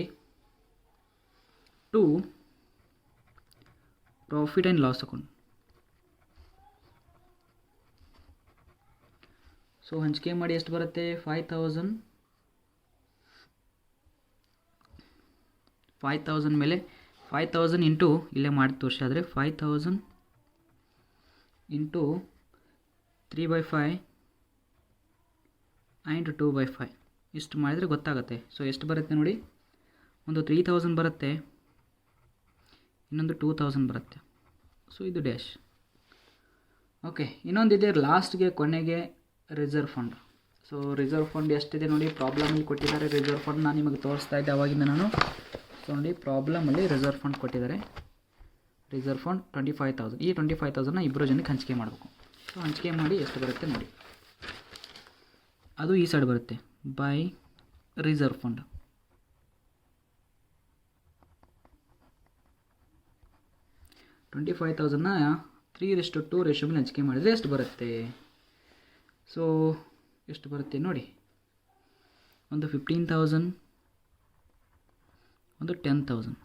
to profit and loss account. So ಹಂಚಿಕೆ ಮಾಡಿ ಎಷ್ಟು ಬರುತ್ತೆ? 5,000 ಮೇಲೆ 5,000 ಇಂಟು ಇಲ್ಲೇ ಮಾಡಿ ತೋರಿಸಾದರೆ 5,000 ಇಂಟು 3/5 ಆ್ಯಂಡ್ 2/5 ಇಷ್ಟು ಮಾಡಿದರೆ ಗೊತ್ತಾಗುತ್ತೆ. ಸೊ ಎಷ್ಟು ಬರುತ್ತೆ ನೋಡಿ. ಒಂದು 3,000 ಬರುತ್ತೆ, ಇನ್ನೊಂದು 2,000 ಬರುತ್ತೆ. ಸೊ ಇದು ಡ್ಯಾಶ್. ಓಕೆ, ಇನ್ನೊಂದಿದೆ ಲಾಸ್ಟ್ಗೆ ಕೊನೆಗೆ reserve fund. So reserve fund ಎಷ್ಟಿದೆ ನೋಡಿ. ಪ್ರಾಬ್ಲಮಲ್ಲಿ ಕೊಟ್ಟಿದ್ದಾರೆ ರಿಸರ್ವ್ ಫಂಡ್. ನಾನು ನಿಮಗೆ ತೋರಿಸ್ತಾ ಇದ್ದೆ ಅವಾಗಿಂದ ನಾನು. ಸೊ ನೋಡಿ, ಪ್ರಾಬ್ಲಮಲ್ಲಿ ರಿಸರ್ವ್ ಫಂಡ್ ಕೊಟ್ಟಿದ್ದಾರೆ. Reserve fund 25,000. ಈ 25,000ನ ಇಬ್ಬರು ಜನಕ್ಕೆ ಹಂಚಿಕೆ ಮಾಡಬೇಕು. ಸೊ ಹಂಚಿಕೆ ಮಾಡಿ ಎಷ್ಟು ಬರುತ್ತೆ ನೋಡಿ. ಅದು ಈ ಸೈಡ್ ಬರುತ್ತೆ ಬೈ ರಿಸರ್ವ್ ಫಂಡ್. 25,000ನ 3:2 ರೇಷಿಯೋ ಮೇಲೆ ಹಂಚಿಕೆ ಮಾಡಿದರೆ ಎಷ್ಟು ಬರುತ್ತೆ? ಸೊ ಎಷ್ಟು ಬರುತ್ತೆ ನೋಡಿ, ಒಂದು 15,000, ಒಂದು 10,000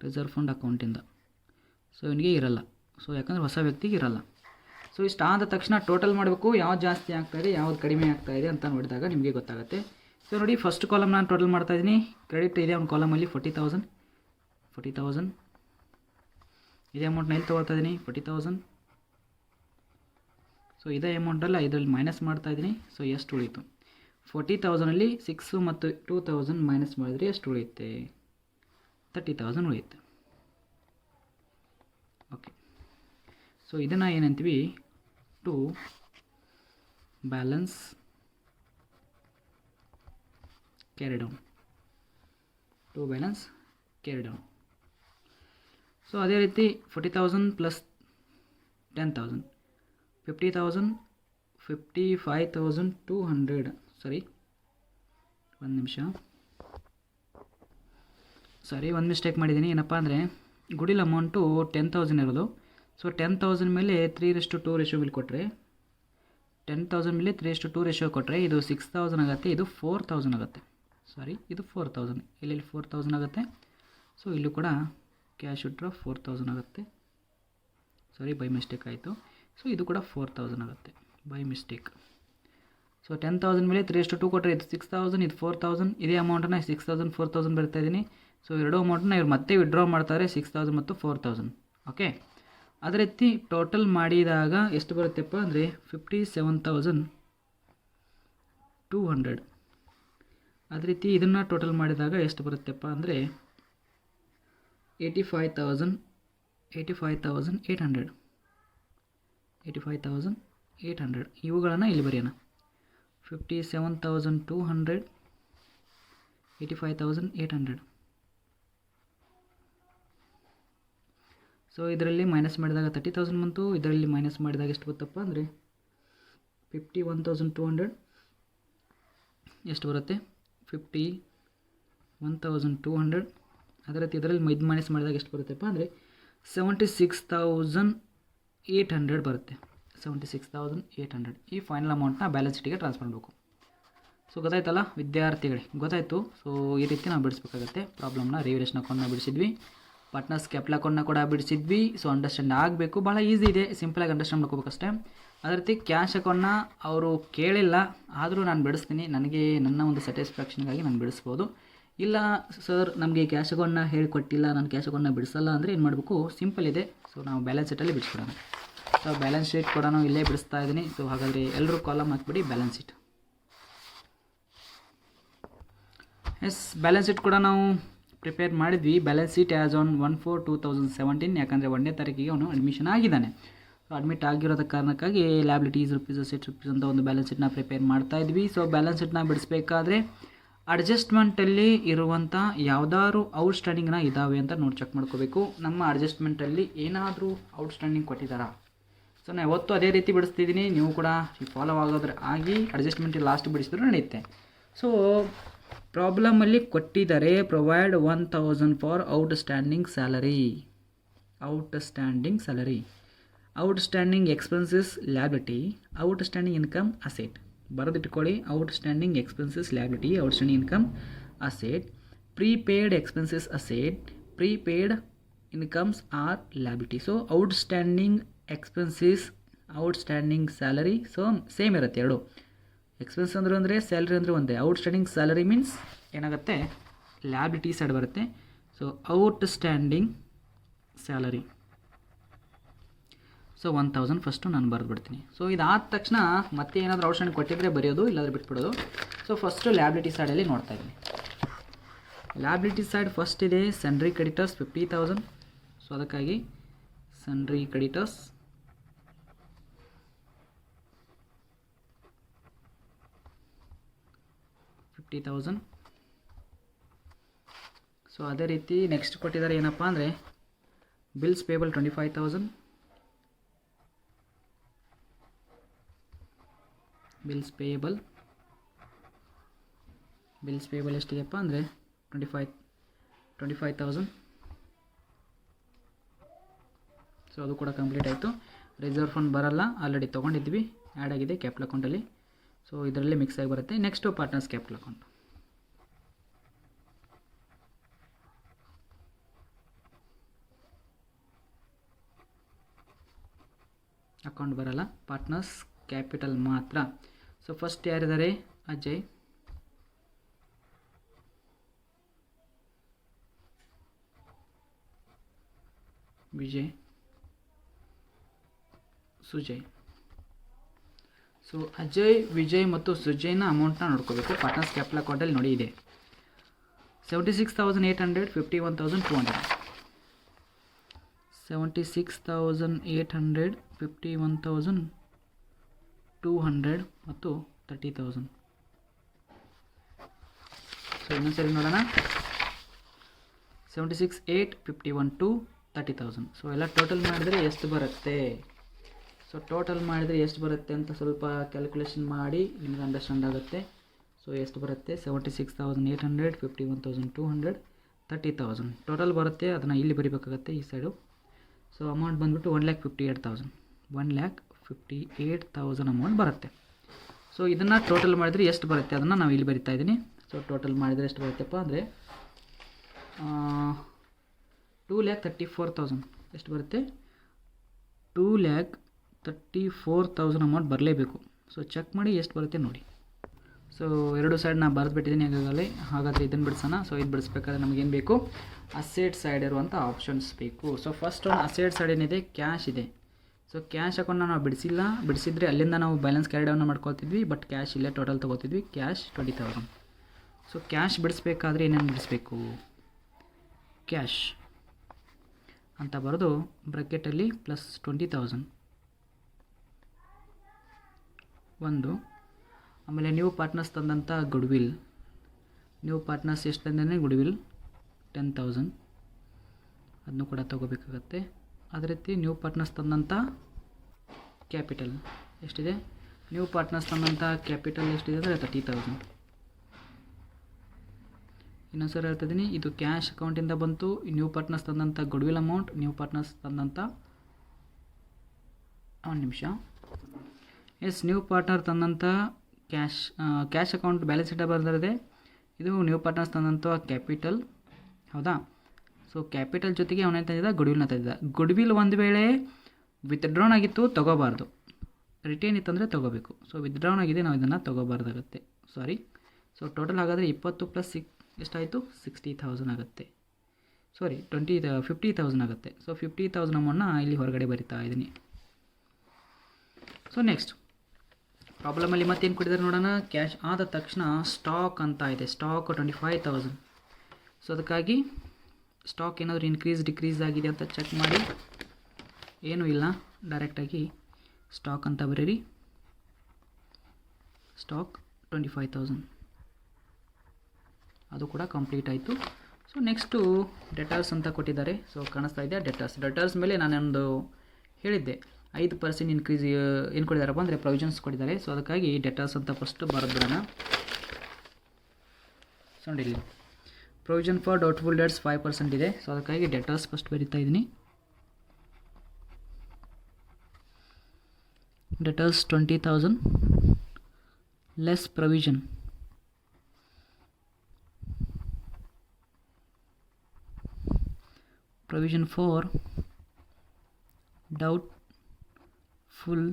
ರಿಸರ್ವ್ ಫಂಡ್ ಅಕೌಂಟಿಂದ. ಸೊ ಇವನಿಗೆ ಇರಲ್ಲ, ಸೊ ಯಾಕಂದರೆ ಹೊಸ ವ್ಯಕ್ತಿಗೆ ಇರಲ್ಲ. ಸೊ ಇಷ್ಟು ಆದ ತಕ್ಷಣ ಟೋಟಲ್ ಮಾಡಬೇಕು, ಯಾವ್ದು ಜಾಸ್ತಿ ಆಗ್ತಾಯಿದೆ ಯಾವ್ದು ಕಡಿಮೆ ಆಗ್ತಾಯಿದೆ ಅಂತ ನೋಡಿದಾಗ ನಿಮಗೆ ಗೊತ್ತಾಗುತ್ತೆ. ಸೊ ನೋಡಿ, ಫಸ್ಟ್ ಕಾಲಮ್ ನಾನು ಟೋಟಲ್ ಮಾಡ್ತಾಯಿದ್ದೀನಿ. ಕ್ರೆಡಿಟ್ ಇದೆ ಒಂದು ಕಾಲಮಲ್ಲಿ 40,000. ಇದೇ ಅಮೌಂಟ್ನ ಎಲ್ಲಿ ತೊಗೊಳ್ತಾ ಇದ್ದೀನಿ? 40,000. ಸೊ ಇದೇ ಅಮೌಂಟಲ್ಲ ಇದರಲ್ಲಿ ಮೈನಸ್ ಮಾಡ್ತಾಯಿದ್ದೀನಿ. ಸೊ ಎಷ್ಟು ಉಳೀತು? 40,000ಅಲ್ಲಿ 6 ಮತ್ತು 2,000 ಮೈನಸ್ ಮಾಡಿದರೆ ಎಷ್ಟು ಉಳಿಯುತ್ತೆ? 30,000 ಉಳಿಯುತ್ತೆ. ಓಕೆ, ಸೊ ಇದನ್ನು ಏನಂತೀವಿ? To balance carry down. So ಅದೇ ರೀತಿ 40,000 ಪ್ಲಸ್ 10,000 50,000 55,200. ಸರಿ, ಒಂದು ನಿಮಿಷ, ಒಂದು ಮಿಸ್ಟೇಕ್ ಮಾಡಿದ್ದೀನಿ. ಏನಪ್ಪ ಅಂದರೆ ಗುಡಿಲ್ ಅಮೌಂಟು 10,000 ಇರೋದು. ಸೊ 10,000 ಮೇಲೆ 3:2 ರೇಷಿಯೋ ಮೇಲೆ ಕೊಟ್ಟರೆ, 10,000 ಮೇಲೆ 3:2 ರೇಷಿಯೋ ಕೊಟ್ಟರೆ ಇದು 6,000 ಆಗುತ್ತೆ, ಇದು 4,000 ಆಗುತ್ತೆ. ಇದು 4,000, ಇಲ್ಲಿ 4,000 ಆಗುತ್ತೆ. ಸೊ ಇಲ್ಲೂ ಕೂಡ ಕ್ಯಾಶ್ ವಿಡ್ರಾ 4,000 ಆಗುತ್ತೆ. ಬೈ ಮಿಸ್ಟೇಕ್ ಆಯಿತು. ಸೊ ಇದು ಕೂಡ 4,000 ಆಗುತ್ತೆ ಬೈ ಮಿಸ್ಟೇಕ್. ಸೊ 10,000 ಮೇಲೆ 3:2 ಕೊಟ್ಟರೆ ಇದು 6,000, ಇದು 4,000. ಇದೇ ಅಮೌಂಟನ್ನು 6,000 4,000 ಬರ್ತಾ ಇದ್ದೀನಿ. ಸೊ ಎರಡು ಅಮೌಂಟನ್ನ ಇವ್ರು ಮತ್ತೆ ವಿಡ್ರಾ ಮಾಡ್ತಾರೆ, 6,000 ಮತ್ತು 4,000. ಓಕೆ, ಅದೇ ರೀತಿ ಟೋಟಲ್ ಮಾಡಿದಾಗ ಎಷ್ಟು ಬರುತ್ತೆಪ್ಪ ಅಂದರೆ 57,200. ಅದೇ ರೀತಿ ಇದನ್ನು ಟೋಟಲ್ ಮಾಡಿದಾಗ ಎಷ್ಟು ಬರುತ್ತೆಪ್ಪ ಅಂದರೆ 85,800. ಇವುಗಳನ್ನು ಇಲ್ಲಿ ಬರೆಯೋಣ. 57,200, 85,800. ಸೊ ಇದರಲ್ಲಿ ಮೈನಸ್ ಮಾಡಿದಾಗ 30,000 ಬಂತು. ಇದರಲ್ಲಿ ಮೈನಸ್ ಮಾಡಿದಾಗ ಎಷ್ಟು ಬರುತ್ತಪ್ಪ ಅಂದರೆ 51,200. ಎಷ್ಟು ಬರುತ್ತೆ? 51,200. ಅದೇ ರೀತಿ ಇದರಲ್ಲಿ ಇದು ಮೈನಸ್ ಮಾಡಿದಾಗ ಎಷ್ಟು ಬರುತ್ತೆಪ್ಪ ಅಂದರೆ 76,800 ಬರುತ್ತೆ. 76,800. ಈ ಫೈನಲ್ ಅಮೌಂಟ್ನ ಬ್ಯಾಲೆನ್ಸ್ ಶೀಟಿಗೆ ಟ್ರಾನ್ಸ್ಫರ್ ಮಾಡಬೇಕು. ಸೊ ಗೊತ್ತಾಯ್ತಲ್ಲ ವಿದ್ಯಾರ್ಥಿಗಳಿಗೆ? ಗೊತ್ತಾಯಿತು. ಸೊ ಈ ರೀತಿ ನಾವು ಬಿಡಿಸ್ಬೇಕಾಗತ್ತೆ ಪ್ರಾಬ್ಲಮ್ನ. ರಿವ್ಯಾಲ್ಯೂಯೇಷನ್ ಅಕೌಂಟ್ನ ಬಿಡಿಸಿದ್ವಿ, ಪಾರ್ಟ್ನರ್ಸ್ ಕ್ಯಾಪಿಟಲ್ ಅಕೌಂಟ್ನ ಕೂಡ ಬಿಡಿಸಿದ್ವಿ. ಸೊ ಅಂಡರ್ಸ್ಟ್ಯಾಂಡ್ ಆಗಬೇಕು, ಭಾಳ ಈಸಿ ಇದೆ, ಸಿಂಪಲಾಗಿ ಅಂಡರ್ಸ್ಟ್ಯಾಂಡ್ ಮಾಡ್ಕೋಬೇಕಷ್ಟೇ. ಅದೇ ರೀತಿ ಕ್ಯಾಶ್ ಅಕೌಂಟ್ನ ಅವರು ಕೇಳಿಲ್ಲ, ಆದರೂ ನಾನು ಬಿಡಿಸ್ತೀನಿ, ನನಗೆ ನನ್ನ ಒಂದು ಸ್ಯಾಟಿಸ್ಫ್ಯಾಕ್ಷನ್ಗಾಗಿ ನಾನು ಬಿಡಿಸ್ಬೋದು. ಇಲ್ಲ ಸರ್ ನಮಗೆ ಕ್ಯಾಶ್ ಅಕೌಂಟ್ನ ಹೇಳಿಕೊಟ್ಟಿಲ್ಲ, ನಾನು ಕ್ಯಾಶ್ ಅಕೌಂಟ್ನ ಬಿಡಿಸಲ್ಲ ಅಂದರೆ ಏನು ಮಾಡಬೇಕು? ಸಿಂಪಲ್ ಇದೆ. ಸೊ ನಾವು ಬ್ಯಾಲೆನ್ಸ್ ಶೀಟಲ್ಲಿ ಬಿಡಿಸ್ಬಿಡೋಣ. ಸೊ ಬ್ಯಾಲೆನ್ಸ್ ಶೀಟ್ ಕೂಡ ನಾನು ಇಲ್ಲೇ ಬಿಡಿಸ್ತಾ ಇದ್ದೀನಿ. ಸೊ ಹಾಗಾದರೆ ಎಲ್ಲರೂ ಕಾಲಮ್ ಹಾಕ್ಬಿಡಿ ಬ್ಯಾಲೆನ್ಸ್ ಶೀಟ್. ಬ್ಯಾಲೆನ್ಸ್ ಶೀಟ್ ಕೂಡ ನಾವು ಪ್ರಿಪೇರ್ ಮಾಡಿದ್ವಿ. ಬ್ಯಾಲೆನ್ಸ್ ಶೀಟ್ ಆ್ಯಸ್ ಆನ್ 1/4/2017, ಯಾಕಂದರೆ 1ನೇ ತಾರೀಕಿಗೆ ಅವನು ಅಡ್ಮಿಷನ್ ಆಗಿದ್ದಾನೆ. ಸೊ ಅಡ್ಮಿಟ್ ಆಗಿರೋದ ಕಾರಣಕ್ಕಾಗಿ ಲ್ಯಾಬಿಲಿಟೀಸ್ ರುಪೀಸ್ ಅಸೆಟ್ಸ್ ರುಪೀಸ್ ಅಂತ ಒಂದು ಬ್ಯಾಲೆನ್ಸ್ ಶೀಟ್ನ ಪ್ರಿಪೇರ್ ಮಾಡ್ತಾ ಇದ್ವಿ. ಸೊ ಬ್ಯಾಲೆನ್ಸ್ ಶೀಟ್ನ ಬಿಡಿಸ್ಬೇಕಾದ್ರೆ ಅಡ್ಜಸ್ಟ್ಮೆಂಟಲ್ಲಿ ಇರುವಂಥ ಯಾವುದಾದ್ರು ಔಟ್ಸ್ಟ್ಯಾಂಡಿಂಗ್ನ ಇದ್ದಾವೆ ಅಂತ ನೋಡಿ ಚೆಕ್ ಮಾಡ್ಕೋಬೇಕು. ನಮ್ಮ ಅಡ್ಜಸ್ಟ್ಮೆಂಟಲ್ಲಿ ಏನಾದರೂ ಔಟ್ಸ್ಟ್ಯಾಂಡಿಂಗ್ ಕೊಟ್ಟಿದ್ದಾರಾ? ಸೊ ನಾನು ಯಾವತ್ತೂ ಅದೇ ರೀತಿ ಬಿಡಿಸ್ತಿದ್ದೀನಿ, ನೀವು ಕೂಡ ಫಾಲೋ ಆಗೋದ್ರೆ ಆಗಿ ಅಡ್ಜಸ್ಟ್ಮೆಂಟ್ ಲಾಸ್ಟ್ ಬಿಡಿಸಿದ್ರು ನಡೆಯುತ್ತೆ. ಸೊ ಪ್ರಾಬ್ಲಮಲ್ಲಿ ಕೊಟ್ಟಿದ್ದಾರೆ provide 1,000 for outstanding salary, outstanding expenses liability, outstanding income asset. ಬರೆದಿಟ್ಕೊಳ್ಳಿ. Outstanding expenses liability, outstanding income asset, prepaid expenses asset, prepaid incomes are liability. So outstanding expenses, outstanding salary, so same ಇರುತ್ತೆ ಎರಡು. Expense ಅಂದರೆ salary ಅಂದರೆ ಒಂದೇ. Outstanding salary means ಏನಾಗುತ್ತೆ? Liability side ಬರುತ್ತೆ. So outstanding salary, so 1,000 first ನಾನು ಬರೆದ್ಬಿಡ್ತೀನಿ. So ಇದಾದ ತಕ್ಷಣ ಮತ್ತೆ ಏನಾದರೂ ಔಟ್ಸ್ಟ್ಯಾಂಡಿಂಗ್ ಕೊಟ್ಟಿದ್ರೆ ಬರೆಯೋದು, ಇಲ್ಲಾಂದರೆ ಬಿಟ್ಬಿಡೋದು. ಸೊ ಫಸ್ಟು ಲ್ಯಾಬಿಲಿಟಿ ಸೈಡಲ್ಲಿ ನೋಡ್ತಾ ಇದ್ದೀನಿ. ಲ್ಯಾಬಿಲಿಟಿ ಸೈಡ್ ಫಸ್ಟ್ ಇದೆ ಸನ್ಡ್ರಿ ಕ್ರೆಡಿಟರ್ಸ್ 50,000. ಸೊ ಅದಕ್ಕಾಗಿ ಸನ್ಡ್ರಿ ಕ್ರೆಡಿಟರ್ಸ್ 50,000. ಸೊ ಅದೇ ರೀತಿ ನೆಕ್ಸ್ಟ್ ಕೊಟ್ಟಿದ್ದಾರೆ ಏನಪ್ಪ ಅಂದರೆ ಬಿಲ್ಸ್ ಪೇಬಲ್ 25,000. ಬಿಲ್ಸ್ ಪೇಬಲ್ ಎಷ್ಟಿದೆಯಪ್ಪ ಅಂದರೆ 25,000. ಸೊ ಅದು ಕೂಡ ಕಂಪ್ಲೀಟ್ ಆಯಿತು. ರಿಸರ್ವ್ ಫಂಡ್ ಬರಲ್ಲ, ಆಲ್ರೆಡಿ ತೊಗೊಂಡಿದ್ವಿ, ಆ್ಯಡ್ ಆಗಿದೆ ಕ್ಯಾಪಿಟಲ್ ಅಕೌಂಟಲ್ಲಿ. ಸೊ ಇದರಲ್ಲಿ ಮಿಕ್ಸ್ ಆಗಿ ಬರುತ್ತೆ. Next partners capital account. Account ಬರಲ್ಲ, ಪಾರ್ಟ್ನರ್ಸ್ ಕ್ಯಾಪಿಟಲ್ ಮಾತ್ರ. ಸೊ ಫಸ್ಟ್ ಯಾರಿದ್ದಾರೆ? ಅಜಯ್, ವಿಜಯ್, ಸುಜಯ್. ಸೊ ಅಜಯ್, ವಿಜಯ್ ಮತ್ತು ಸುಜಯ್ನ ಅಮೌಂಟ್ನ ನೋಡ್ಕೋಬೇಕು. ಪಾರ್ಟ್ನರ್ಸ್ ಕ್ಯಾಪಿಟಲ್ ಅಕೌಂಟಲ್ಲಿ ನೋಡಿ ಇದೆ 76,800, 51,200, 76,800, 51,200 ಮತ್ತು 30,000. ಸೊ ಇನ್ನೊಂದ್ಸರಿ ನೋಡೋಣ. 76,800, 51,200, 30,000. ಸೊ ಎಲ್ಲ ಟೋಟಲ್ ಮಾಡಿದರೆ ಎಷ್ಟು ಬರುತ್ತೆ? ಸೊ ಟೋಟಲ್ ಮಾಡಿದರೆ ಎಷ್ಟು ಬರುತ್ತೆ ಅಂತ ಸ್ವಲ್ಪ ಕ್ಯಾಲ್ಕುಲೇಷನ್ ಮಾಡಿ ನಿಮ್ಗೆ ಅಂಡರ್ಸ್ಟ್ಯಾಂಡ್ ಆಗುತ್ತೆ. ಸೊ ಎಷ್ಟು ಬರುತ್ತೆ? 76,800, 51,200, 30,000 ಟೋಟಲ್ ಬರುತ್ತೆ. ಅದನ್ನು ಇಲ್ಲಿ ಬರೀಬೇಕಾಗತ್ತೆ ಈ ಸೈಡು. ಸೊ ಅಮೌಂಟ್ ಬಂದುಬಿಟ್ಟು 1,58,000, 1,58,000 ಅಮೌಂಟ್ ಬರುತ್ತೆ. ಸೊ ಇದನ್ನು ಟೋಟಲ್ ಮಾಡಿದರೆ ಎಷ್ಟು ಬರುತ್ತೆ ಅದನ್ನು ನಾವು ಇಲ್ಲಿ ಬರಿತಾ ಇದ್ದೀನಿ. ಸೊ ಟೋಟಲ್ ಮಾಡಿದರೆ ಎಷ್ಟು ಬರುತ್ತೆಪ್ಪ ಅಂದರೆ 2,34,000. ಎಷ್ಟು ಬರುತ್ತೆ? 2,34,000 ಅಮೌಂಟ್ ಬರಲೇಬೇಕು. ಸೊ ಚೆಕ್ ಮಾಡಿ ಎಷ್ಟು ಬರುತ್ತೆ ನೋಡಿ. ಸೊ ಎರಡು ಸೈಡ್ ನಾನು ಬರೆದುಬಿಟ್ಟಿದ್ದೀನಿ ಈಗಾಗಲೇ. ಹಾಗಾದರೆ ಇದನ್ನು ಬಿಡಿಸೋಣ. ಸೊ ಇದು ಬಿಡಿಸ್ಬೇಕಾದ್ರೆ ನಮಗೇನು ಬೇಕು? ಅಸೆಟ್ ಸೈಡ್ ಇರುವಂಥ ಆಪ್ಷನ್ಸ್ ಬೇಕು. ಸೊ ಫಸ್ಟ್ ಒಂದು ಅಸೆಟ್ ಸೈಡ್ ಏನಿದೆ? ಕ್ಯಾಶ್ ಇದೆ. ಸೊ ಕ್ಯಾಶ್ ಅಕೌಂಟ್ನ ನಾವು ಬಿಡಿಸಿದ್ರೆ ಅಲ್ಲಿಂದ ನಾವು ಬ್ಯಾಲೆನ್ಸ್ ಕ್ಯಾರಿ ಡೌನ್ ಮಾಡ್ಕೊಳ್ತಿದ್ವಿ. ಬಟ್ ಕ್ಯಾಶ್ ಇಲ್ಲೇ ಟೋಟಲ್ ತೊಗೋತಿದ್ವಿ. ಕ್ಯಾಶ್ 20,000. ಸೊ ಕ್ಯಾಶ್ ಬಿಡಿಸ್ಬೇಕಾದ್ರೆ ಏನೇನು ಬಿಡಿಸ್ಬೇಕು? ಕ್ಯಾಶ್ ಅಂತ ಬರೆದು ಬ್ರಾಕೆಟಲ್ಲಿ ಪ್ಲಸ್ 20,000 ಒಂದು. ಆಮೇಲೆ ನ್ಯೂ ಪಾರ್ಟ್ನರ್ಸ್ ತಂದಂಥ ಗುಡ್ವಿಲ್, ನ್ಯೂ ಪಾರ್ಟ್ನರ್ಸ್ ಎಷ್ಟು ತಂದೇ ಗುಡ್ವಿಲ್ 10,000, ಅದನ್ನು ಕೂಡ ತೊಗೋಬೇಕಾಗತ್ತೆ. ಅದೇ ರೀತಿ ನ್ಯೂ ಪಾರ್ಟ್ನರ್ಸ್ ತಂದಂಥ ಕ್ಯಾಪಿಟಲ್ ಎಷ್ಟಿದೆ? ನ್ಯೂ ಪಾರ್ಟ್ನರ್ಸ್ ತಂದಂಥ ಕ್ಯಾಪಿಟಲ್ ಎಷ್ಟಿದೆ ಅಂದರೆ 30,000. ಇನ್ನೊಂದು ಸರಿ ಹೇಳ್ತಿದ್ದೀನಿ, ಇದು ಕ್ಯಾಶ್ ಅಕೌಂಟಿಂದ ಬಂತು. ನ್ಯೂ ಪಾರ್ಟ್ನರ್ಸ್ ತಂದಂಥ ಗುಡ್ವಿಲ್ ಅಮೌಂಟ್, ನ್ಯೂ ಪಾರ್ಟ್ನರ್ಸ್ ತಂದಂಥ ಒಂದು ನಿಮಿಷ ನ್ಯೂ ಪಾರ್ಟ್ನರ್ ತಂದಂಥ ಕ್ಯಾಶ್ ಅಕೌಂಟ್ ಬ್ಯಾಲೆನ್ಸ್ ಶೀಟ್ ಬರೆದಿದೆ. ಇದು ನ್ಯೂ ಪಾರ್ಟ್ನರ್ಸ್ ತಂದಂಥ ಕ್ಯಾಪಿಟಲ್, ಹೌದಾ? ಸೊ ಕ್ಯಾಪಿಟಲ್ ಜೊತೆಗೆ ಅವನೇನು ತಂದಿದ್ದ? ಗುಡ್ವಿಲ್ನ ತಂದಿದ್ದ. ಗುಡ್ವಿಲ್ ಒಂದು ವೇಳೆ ವಿತ್ಡ್ರಾನ್ ಆಗಿತ್ತು ತೊಗೋಬಾರ್ದು, ರಿಟೇನ್ ಇತ್ತಂದರೆ ತೊಗೋಬೇಕು. ಸೊ ವಿತ್ಡ್ರಾನ್ ಆಗಿದೆ, ನಾವು ಇದನ್ನು ತೊಗೋಬಾರ್ದಾಗುತ್ತೆ, ಸಾರಿ. ಸೊ ಟೋಟಲ್ ಹಾಗಾದರೆ 20 ಪ್ಲಸ್ ಎಷ್ಟಾಯಿತು? 60,000 ಆಗುತ್ತೆ. ಸಾರಿ 50,000 ಆಗುತ್ತೆ. ಸೊ 50,000 ಅಮೌಂಟ್ನ ಇಲ್ಲಿ ಹೊರಗಡೆ ಬರಿತಾ ಇದ್ದೀನಿ. ಸೊ ನೆಕ್ಸ್ಟ್ ಪ್ರಾಬ್ಲಮಲ್ಲಿ ಮತ್ತೇನು ಕೊಟ್ಟಿದ್ದಾರೆ ನೋಡೋಣ. ಕ್ಯಾಶ್ ಆದ ತಕ್ಷಣ ಸ್ಟಾಕ್ ಅಂತ ಇದೆ. ಸ್ಟಾಕ್ 25,000. ಸೊ ಅದಕ್ಕಾಗಿ ಸ್ಟಾಕ್ ಏನಾದರೂ ಡಿಕ್ರೀಸ್ ಆಗಿದೆ ಅಂತ ಚೆಕ್ ಮಾಡಿ. ಏನೂ ಇಲ್ಲ, ಡೈರೆಕ್ಟಾಗಿ ಸ್ಟಾಕ್ ಅಂತ ಬರೀರಿ. ಸ್ಟಾಕ್ 25,000 ಅದು ಕೂಡ ಕಂಪ್ಲೀಟ್ ಆಯಿತು. ಸೊ ನೆಕ್ಸ್ಟು ಡೆಟಾರ್ಸ್ ಅಂತ ಕೊಟ್ಟಿದ್ದಾರೆ. ಸೊ ಕಾಣಿಸ್ತಾ ಇದೆ ಡೆಟಾರ್ಸ್ ಮೇಲೆ ನಾನೊಂದು ಹೇಳಿದ್ದೆ 5% ಇನ್ಕ್ರೀಸ್ ಏನು ಕೊಟ್ಟಿದ್ದಾರಪ್ಪ ಅಂದರೆ ಪ್ರೊವಿಷನ್ಸ್ ಕೊಟ್ಟಿದ್ದಾರೆ. ಸೊ ಅದಕ್ಕಾಗಿ ಡೆಟಾರ್ಸ್ ಅಂತ ಫಸ್ಟ್ ಬರೆದ್ಬಿಡೋಣ. ಸೊ ನೋಡಿ ಇಲ್ಲಿ ಪ್ರೊವಿಷನ್ ಫಾರ್ ಡೌಟ್ಫುಲ್ ಡೆಟ್ಸ್ 5% ಇದೆ. ಸೊ ಅದಕ್ಕಾಗಿ ಡೆಟಾರ್ಸ್ ಫಸ್ಟ್ ಬರಿತಾ ಇದ್ದೀನಿ. ಡೆಟಾರ್ಸ್ 20,000 less provision, provision for doubtful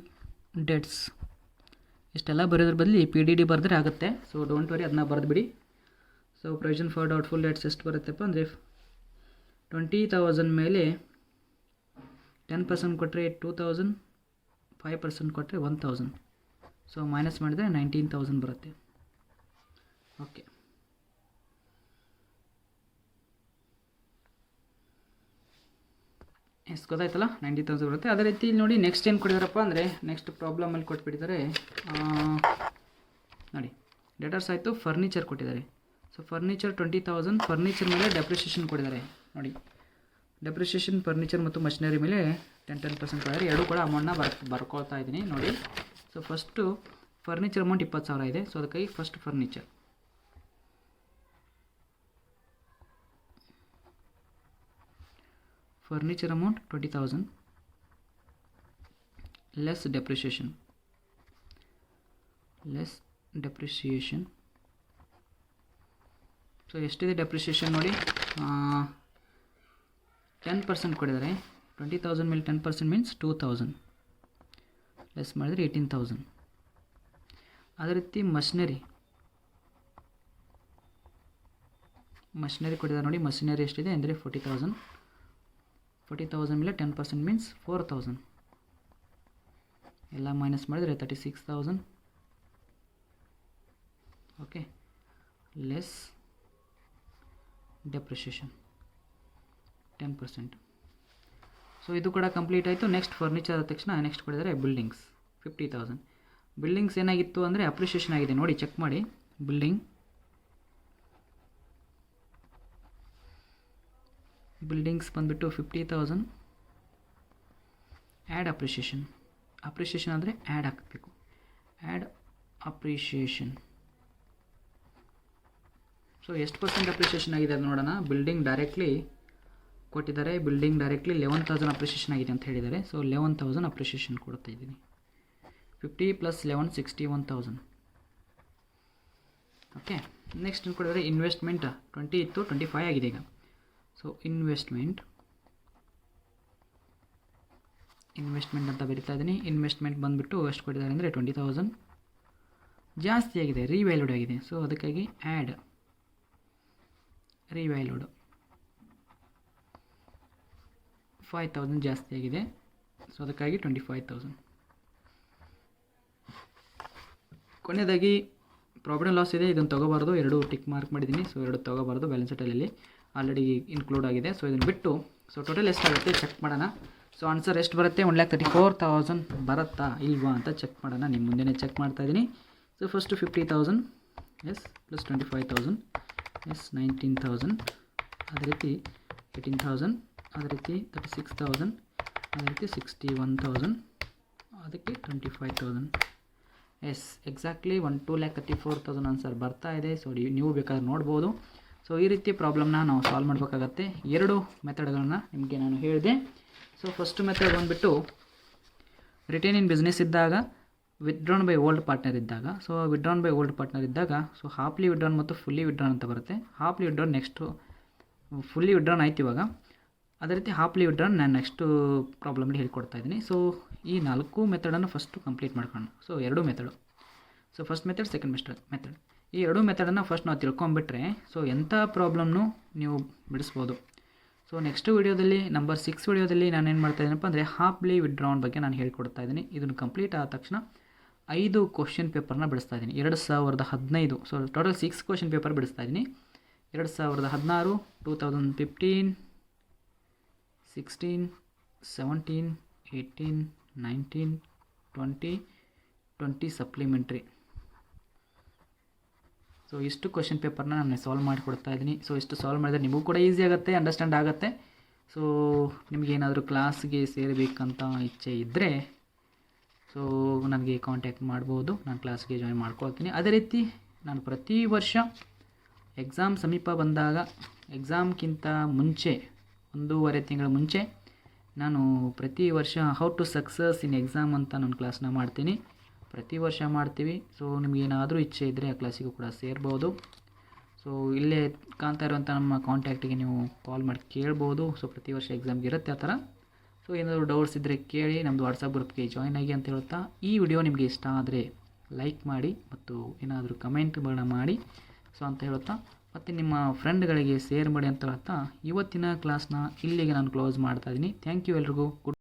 debts. ಇಷ್ಟೆಲ್ಲ ಬರೆಯೋದ್ರ ಬದಲು PDD ಬರೆದ್ರೆ ಆಗುತ್ತೆ. ಸೊ ಡೋಂಟ್ ವರಿ, ಅದನ್ನ ಬರೆದ್ಬಿಡಿ. So provision for doubtful debts ಎಷ್ಟು ಬರುತ್ತೆಪ್ಪ ಅಂದರೆ 20,000 ಮೇಲೆ 10% ಕೊಟ್ಟರೆ 2,000, 5% ಕೊಟ್ಟರೆ 1,000. ಸೊ ಮೈನಸ್ ಮಾಡಿದರೆ 19,000 ಬರುತ್ತೆ. ಓಕೆ, ಎಷ್ಟು ಗೊತ್ತಾಯ್ತಲ್ಲ? 90,000 ಬರುತ್ತೆ. ಅದೇ ರೀತಿ ಇಲ್ಲಿ ನೋಡಿ ನೆಕ್ಸ್ಟ್ ಏನು ಕೊಟ್ಟಿದ್ದಾರಪ್ಪ ಅಂದರೆ ನೆಕ್ಸ್ಟ್ ಪ್ರಾಬ್ಲಮಲ್ಲಿ ಕೊಟ್ಬಿಟ್ಟಿದ್ದಾರೆ ನೋಡಿ. ಡೆಟಾರ್ಸ್ ಆಯಿತು, ಫರ್ನಿಚರ್ ಕೊಟ್ಟಿದ್ದಾರೆ. ಸೊ ಫರ್ನಿಚರ್ 20,000, ಫರ್ನಿಚರ್ ಮೇಲೆ ಡೆಪ್ರಿಷಿಯೇಷನ್ ಕೊಟ್ಟಿದ್ದಾರೆ ನೋಡಿ. ಡೆಪ್ರಿಷಿಯೇಷನ್ ಫರ್ನಿಚರ್ ಮತ್ತು ಮಷಿನರಿ ಮೇಲೆ 10% ಕೊಟ್ಟಿದ್ದಾರೆ. ಎರಡೂ ಕೂಡ ಅಮೌಂಟ್ನ ಬರ್ಕೊಳ್ತಾ ಇದ್ದೀನಿ ನೋಡಿ. ಸೊ ಫಸ್ಟು ಫರ್ನಿಚರ್ ಅಮೌಂಟ್ 20,000 ಇದೆ. ಸೊ ಅದಕ್ಕಾಗಿ first furniture amount 20,000 less depreciation. So ಎಷ್ಟಿದೆ ಡೆಪ್ರಿಷಿಯೇಷನ್ ನೋಡಿ, 10% ಕೊಟ್ಟಿದ್ದಾರೆ. 20,000 ಮೇಲೆ 10% ಮೀನ್ಸ್ 2,000, ಲೆಸ್ ಮಾಡಿದರೆ 18,000. ಅದೇ ರೀತಿ ಮಷಿನರಿ ಕೊಟ್ಟಿದ್ದಾರೆ ನೋಡಿ. ಮಷಿನರಿ ಎಷ್ಟಿದೆ ಅಂದರೆ 40,000. 40,000 ಮೇಲೆ 10% ಮೀನ್ಸ್ 4,000, ಎಲ್ಲ ಮೈನಸ್ ಮಾಡಿದರೆ 36,000. Okay, less depreciation 10%. ಸೊ ಇದು ಕೂಡ ಕಂಪ್ಲೀಟ್ ಆಯಿತು. ನೆಕ್ಸ್ಟ್ ಫರ್ನಿಚರ್ ಆದ ತಕ್ಷಣ ನೆಕ್ಸ್ಟ್ ಕೊಡಿದರೆ ಬಿಲ್ಡಿಂಗ್ಸ್ 50,000. ಬಿಲ್ಡಿಂಗ್ಸ್ ಏನಾಗಿತ್ತು ಅಂದರೆ ಅಪ್ರಿಷಿಯೇಷನ್ ಆಗಿದೆ ನೋಡಿ, ಚೆಕ್ ಮಾಡಿ. ಬಿಲ್ಡಿಂಗ್ಸ್ ಬಂದುಬಿಟ್ಟು 50,000. ಆ್ಯಡ್ ಅಪ್ರಿಷಿಯೇಷನ್ ಅಂದರೆ ಆ್ಯಡ್ ಹಾಕಬೇಕು. Add appreciation. ಸೊ ಎಷ್ಟು ಪರ್ಸೆಂಟ್ ಅಪ್ರಿಷಿಯೇಷನ್ ಆಗಿದೆ ಅದು ನೋಡೋಣ. ಬಿಲ್ಡಿಂಗ್ ಡೈರೆಕ್ಟ್ಲಿ ಕೊಟ್ಟಿದ್ದಾರೆ. ಬಿಲ್ಡಿಂಗ್ ಡೈರೆಕ್ಟ್ಲಿ 11,000 ಅಪ್ರಿಷಿಯೇಷನ್ ಆಗಿದೆ ಅಂತ ಹೇಳಿದ್ದಾರೆ. ಸೊ 11,000 ಅಪ್ರಿಷಿಯೇಷನ್ ಕೊಡ್ತಾ ಇದ್ದೀನಿ. 50 + 11 61,000. ಓಕೆ, ನೆಕ್ಸ್ಟ್ ಏನು ಕೊಡಿದರೆ ಇನ್ವೆಸ್ಟ್ಮೆಂಟ್ 20 ಇತ್ತು, 25 ಆಗಿದೆ ಈಗ. ಸೊ ಇನ್ವೆಸ್ಟ್ಮೆಂಟ್ ಅಂತ ಬರಿತಾ ಇದ್ದೀನಿ. ಇನ್ವೆಸ್ಟ್ಮೆಂಟ್ ಬಂದುಬಿಟ್ಟು ಎಷ್ಟು ಕೊಟ್ಟಿದ್ದಾರೆ ಅಂದರೆ 20,000 ಜಾಸ್ತಿ ಆಗಿದೆ, ರೀವ್ಯಾಲ್ಯೂಡ್ ಆಗಿದೆ. ಸೊ ಅದಕ್ಕಾಗಿ ಆ್ಯಡ್ ರೀವ್ಯಾಲ್ಯೂಡ್ 5,000 ಜಾಸ್ತಿ ಆಗಿದೆ. ಸೊ ಅದಕ್ಕಾಗಿ 25,000. ಕೊನೆಯದಾಗಿ ಪ್ರಾಫಿಟ್ ಆ್ಯಂಡ್ ಲಾಸ್ ಇದೆ, ಇದನ್ನು ತೊಗೋಬಾರ್ದು. 2 ಟಿಕ್ ಮಾರ್ಕ್ ಮಾಡಿದ್ದೀನಿ. ಸೊ 2 ತೊಗೋಬಾರ್ದು, ಬ್ಯಾಲೆನ್ಸ್ ಶೀಟಲ್ಲಿ ಆಲ್ರೆಡಿ ಇನ್ಕ್ಲೂಡ್ ಆಗಿದೆ. ಸೊ ಇದನ್ನು ಬಿಟ್ಟು ಸೊ ಟೋಟಲ್ ಎಷ್ಟಾಗುತ್ತೆ ಚೆಕ್ ಮಾಡೋಣ. ಸೊ ಆನ್ಸರ್ ಎಷ್ಟು ಬರುತ್ತೆ, 1,34,000 ಬರುತ್ತಾ ಇಲ್ವಾ ಅಂತ ಚೆಕ್ ಮಾಡೋಣ. ನಿಮ್ಮ ಮುಂದೆನೇ ಚೆಕ್ ಮಾಡ್ತಾಯಿದ್ದೀನಿ. So first 50,000 yes plus 25,000 yes 19,000, ಅದೇ ರೀತಿ 18,000, ಅದೇ ರೀತಿ 36,000, ಅದೇ ರೀತಿ 61,000, ಅದಕ್ಕೆ 25,000. ಎಸ್ ಎಕ್ಸಾಕ್ಟ್ಲಿ 2,34,000 ಆನ್ಸರ್ ಬರ್ತಾ ಇದೆ. ಸೊ ನೀವು ಬೇಕಾದ್ರೆ ನೋಡ್ಬೋದು. ಸೊ ಈ ರೀತಿ ಪ್ರಾಬ್ಲಮ್ನ ನಾವು ಸಾಲ್ವ್ ಮಾಡಬೇಕಾಗತ್ತೆ. 2 ಮೆಥಡ್ಗಳನ್ನ ನಿಮಗೆ ನಾನು ಹೇಳಿದೆ. ಸೊ ಫಸ್ಟ್ ಮೆಥಡ್ ಬಂದುಬಿಟ್ಟು ರಿಟೇನ್ ಇನ್ ಬಿಸ್ನೆಸ್ ಇದ್ದಾಗ, ವಿತ್ಡ್ರಾನ್ ಬೈ ಓಲ್ಡ್ ಪಾರ್ಟ್ನರ್ ಇದ್ದಾಗ. So withdrawn by old partner ಇದ್ದಾಗ ಸೊ ಹಾಫ್ಲಿ ವಿತ್ಡ್ರಾನ್ ಮತ್ತು ಫುಲ್ಲಿ ವಿತ್ಡ್ರಾನ್ ಅಂತ ಬರುತ್ತೆ. ಹಾಫ್ಲಿ ವಿತ್ಡ್ರಾನ್ ನೆಕ್ಸ್ಟು, ಫುಲ್ಲಿ ವಿತ್ಡ್ರಾನ್ ಆಯ್ತು ಇವಾಗ. ಅದೇ ರೀತಿ ಹಾಫ್ಲಿ ವಿತ್ಡ್ರಾನ್ ನಾನು ನೆಕ್ಸ್ಟು ಪ್ರಾಬ್ಲಮ್ಲಿ ಹೇಳ್ಕೊಡ್ತಾ ಇದ್ದೀನಿ. ಸೊ ಈ 4 ಮೆಥಡನ್ನು ಫಸ್ಟು ಕಂಪ್ಲೀಟ್ ಮಾಡ್ಕೊಂಡು. So 2 method. So first method, second method. ಈ 2 ಮೆಥಡನ್ನು ಫಸ್ಟ್ ನಾವು ತಿಳ್ಕೊಂಬಿಟ್ರೆ ಸೊ ಎಂಥ ಪ್ರಾಬ್ಲಮ್ನು ನೀವು ಬಿಡಿಸ್ಬೋದು. ಸೊ ನೆಕ್ಸ್ಟ್ ವಿಡಿಯೋದಲ್ಲಿ ನಂಬರ್ 6 ವಿಡಿಯೋದಲ್ಲಿ ನಾನೇನು ಮಾಡ್ತಾಯಿದ್ದೀನಪ್ಪ ಅಂದರೆ ಹಾಫ್ಲಿ ವಿತ್ಡ್ರಾನ್ ಬಗ್ಗೆ ನಾನು ಹೇಳ್ಕೊಡ್ತಾ ಇದ್ದೀನಿ. ಇದನ್ನು ಕಂಪ್ಲೀಟ್ ಆದ ತಕ್ಷಣ 5 ಕ್ವಶನ್ ಪೇಪರ್ನ ಬಿಡಿಸ್ತಾ ಇದ್ದೀನಿ. 2015. ಸೊ ಟೋಟಲ್ 6 ಕ್ವಶನ್ ಪೇಪರ್ ಬಿಡಿಸ್ತಾ ಇದ್ದೀನಿ. 2016, 2015, 16, 17, 18, 19, 20 ಸಪ್ಲಿಮೆಂಟ್ರಿ. ಸೊ ಇಷ್ಟು ಕ್ವಶನ್ ಪೇಪರ್ನ ನಾನು ಸಾಲ್ವ್ ಮಾಡಿಕೊಡ್ತಾ ಇದ್ದೀನಿ. ಸೊ ಇಷ್ಟು ಸಾಲ್ವ್ ಮಾಡಿದರೆ ನಿಮಗೂ ಕೂಡ ಈಸಿ ಆಗುತ್ತೆ, ಅಂಡರ್ಸ್ಟ್ಯಾಂಡ್ ಆಗುತ್ತೆ. ಸೊ ನಿಮಗೇನಾದರೂ ಕ್ಲಾಸ್ಗೆ ಸೇರಬೇಕಂತ ಇಚ್ಛೆ ಇದ್ದರೆ ಸೊ ನನಗೆ ಕಾಂಟ್ಯಾಕ್ಟ್ ಮಾಡ್ಬೋದು, ನಾನು ಕ್ಲಾಸ್ಗೆ ಜಾಯಿನ್ ಮಾಡ್ಕೊಳ್ತೀನಿ. ಅದೇ ರೀತಿ ನಾನು ಪ್ರತಿ ವರ್ಷ ಎಕ್ಸಾಮ್ ಸಮೀಪ ಬಂದಾಗ, ಎಕ್ಸಾಮ್ಗಿಂತ ಮುಂಚೆ 1.5 ತಿಂಗಳ ಮುಂಚೆ ನಾನು ಪ್ರತಿ ವರ್ಷ how to success in exam ಅಂತ ನಾನು ಕ್ಲಾಸ್ನ ಮಾಡ್ತೀನಿ. ಪ್ರತಿ ವರ್ಷ ಮಾಡ್ತೀವಿ. ಸೊ ನಿಮಗೇನಾದರೂ ಇಚ್ಛೆ ಇದ್ದರೆ ಆ ಕ್ಲಾಸಿಗೂ ಕೂಡ ಸೇರ್ಬೋದು. ಸೊ ಇಲ್ಲೇ ಕಾಣ್ತಾ ಇರುವಂಥ ನಮ್ಮ ಕಾಂಟ್ಯಾಕ್ಟಿಗೆ ನೀವು ಕಾಲ್ ಮಾಡಿ ಕೇಳ್ಬೋದು. ಸೊ ಪ್ರತಿ ವರ್ಷ ಎಕ್ಸಾಮ್ಗೆ ಇರುತ್ತೆ ಆ ಥರ. ಸೊ ಏನಾದರೂ ಡೌಟ್ಸ್ ಇದ್ದರೆ ಕೇಳಿ, ನಮ್ಮದು ವಾಟ್ಸಪ್ ಗ್ರೂಪ್ಗೆ ಜಾಯ್ನ್ ಆಗಿ ಅಂತ ಹೇಳ್ತಾ, ಈ ವಿಡಿಯೋ ನಿಮಗೆ ಇಷ್ಟ ಆದರೆ ಲೈಕ್ ಮಾಡಿ ಮತ್ತು ಏನಾದರೂ ಕಮೆಂಟ್ಗಳನ್ನ ಮಾಡಿ ಸೊ ಅಂತ ಹೇಳ್ತಾ, ಮತ್ತು ನಿಮ್ಮ ಫ್ರೆಂಡ್ಗಳಿಗೆ ಶೇರ್ ಮಾಡಿ ಅಂತ ಹೇಳ್ತಾ ಇವತ್ತಿನ ಕ್ಲಾಸ್ನ ಇಲ್ಲಿಗೆ ನಾನು ಕ್ಲೋಸ್ ಮಾಡ್ತಾಯಿದ್ದೀನಿ. ಥ್ಯಾಂಕ್ ಯು ಎಲ್ರಿಗೂ.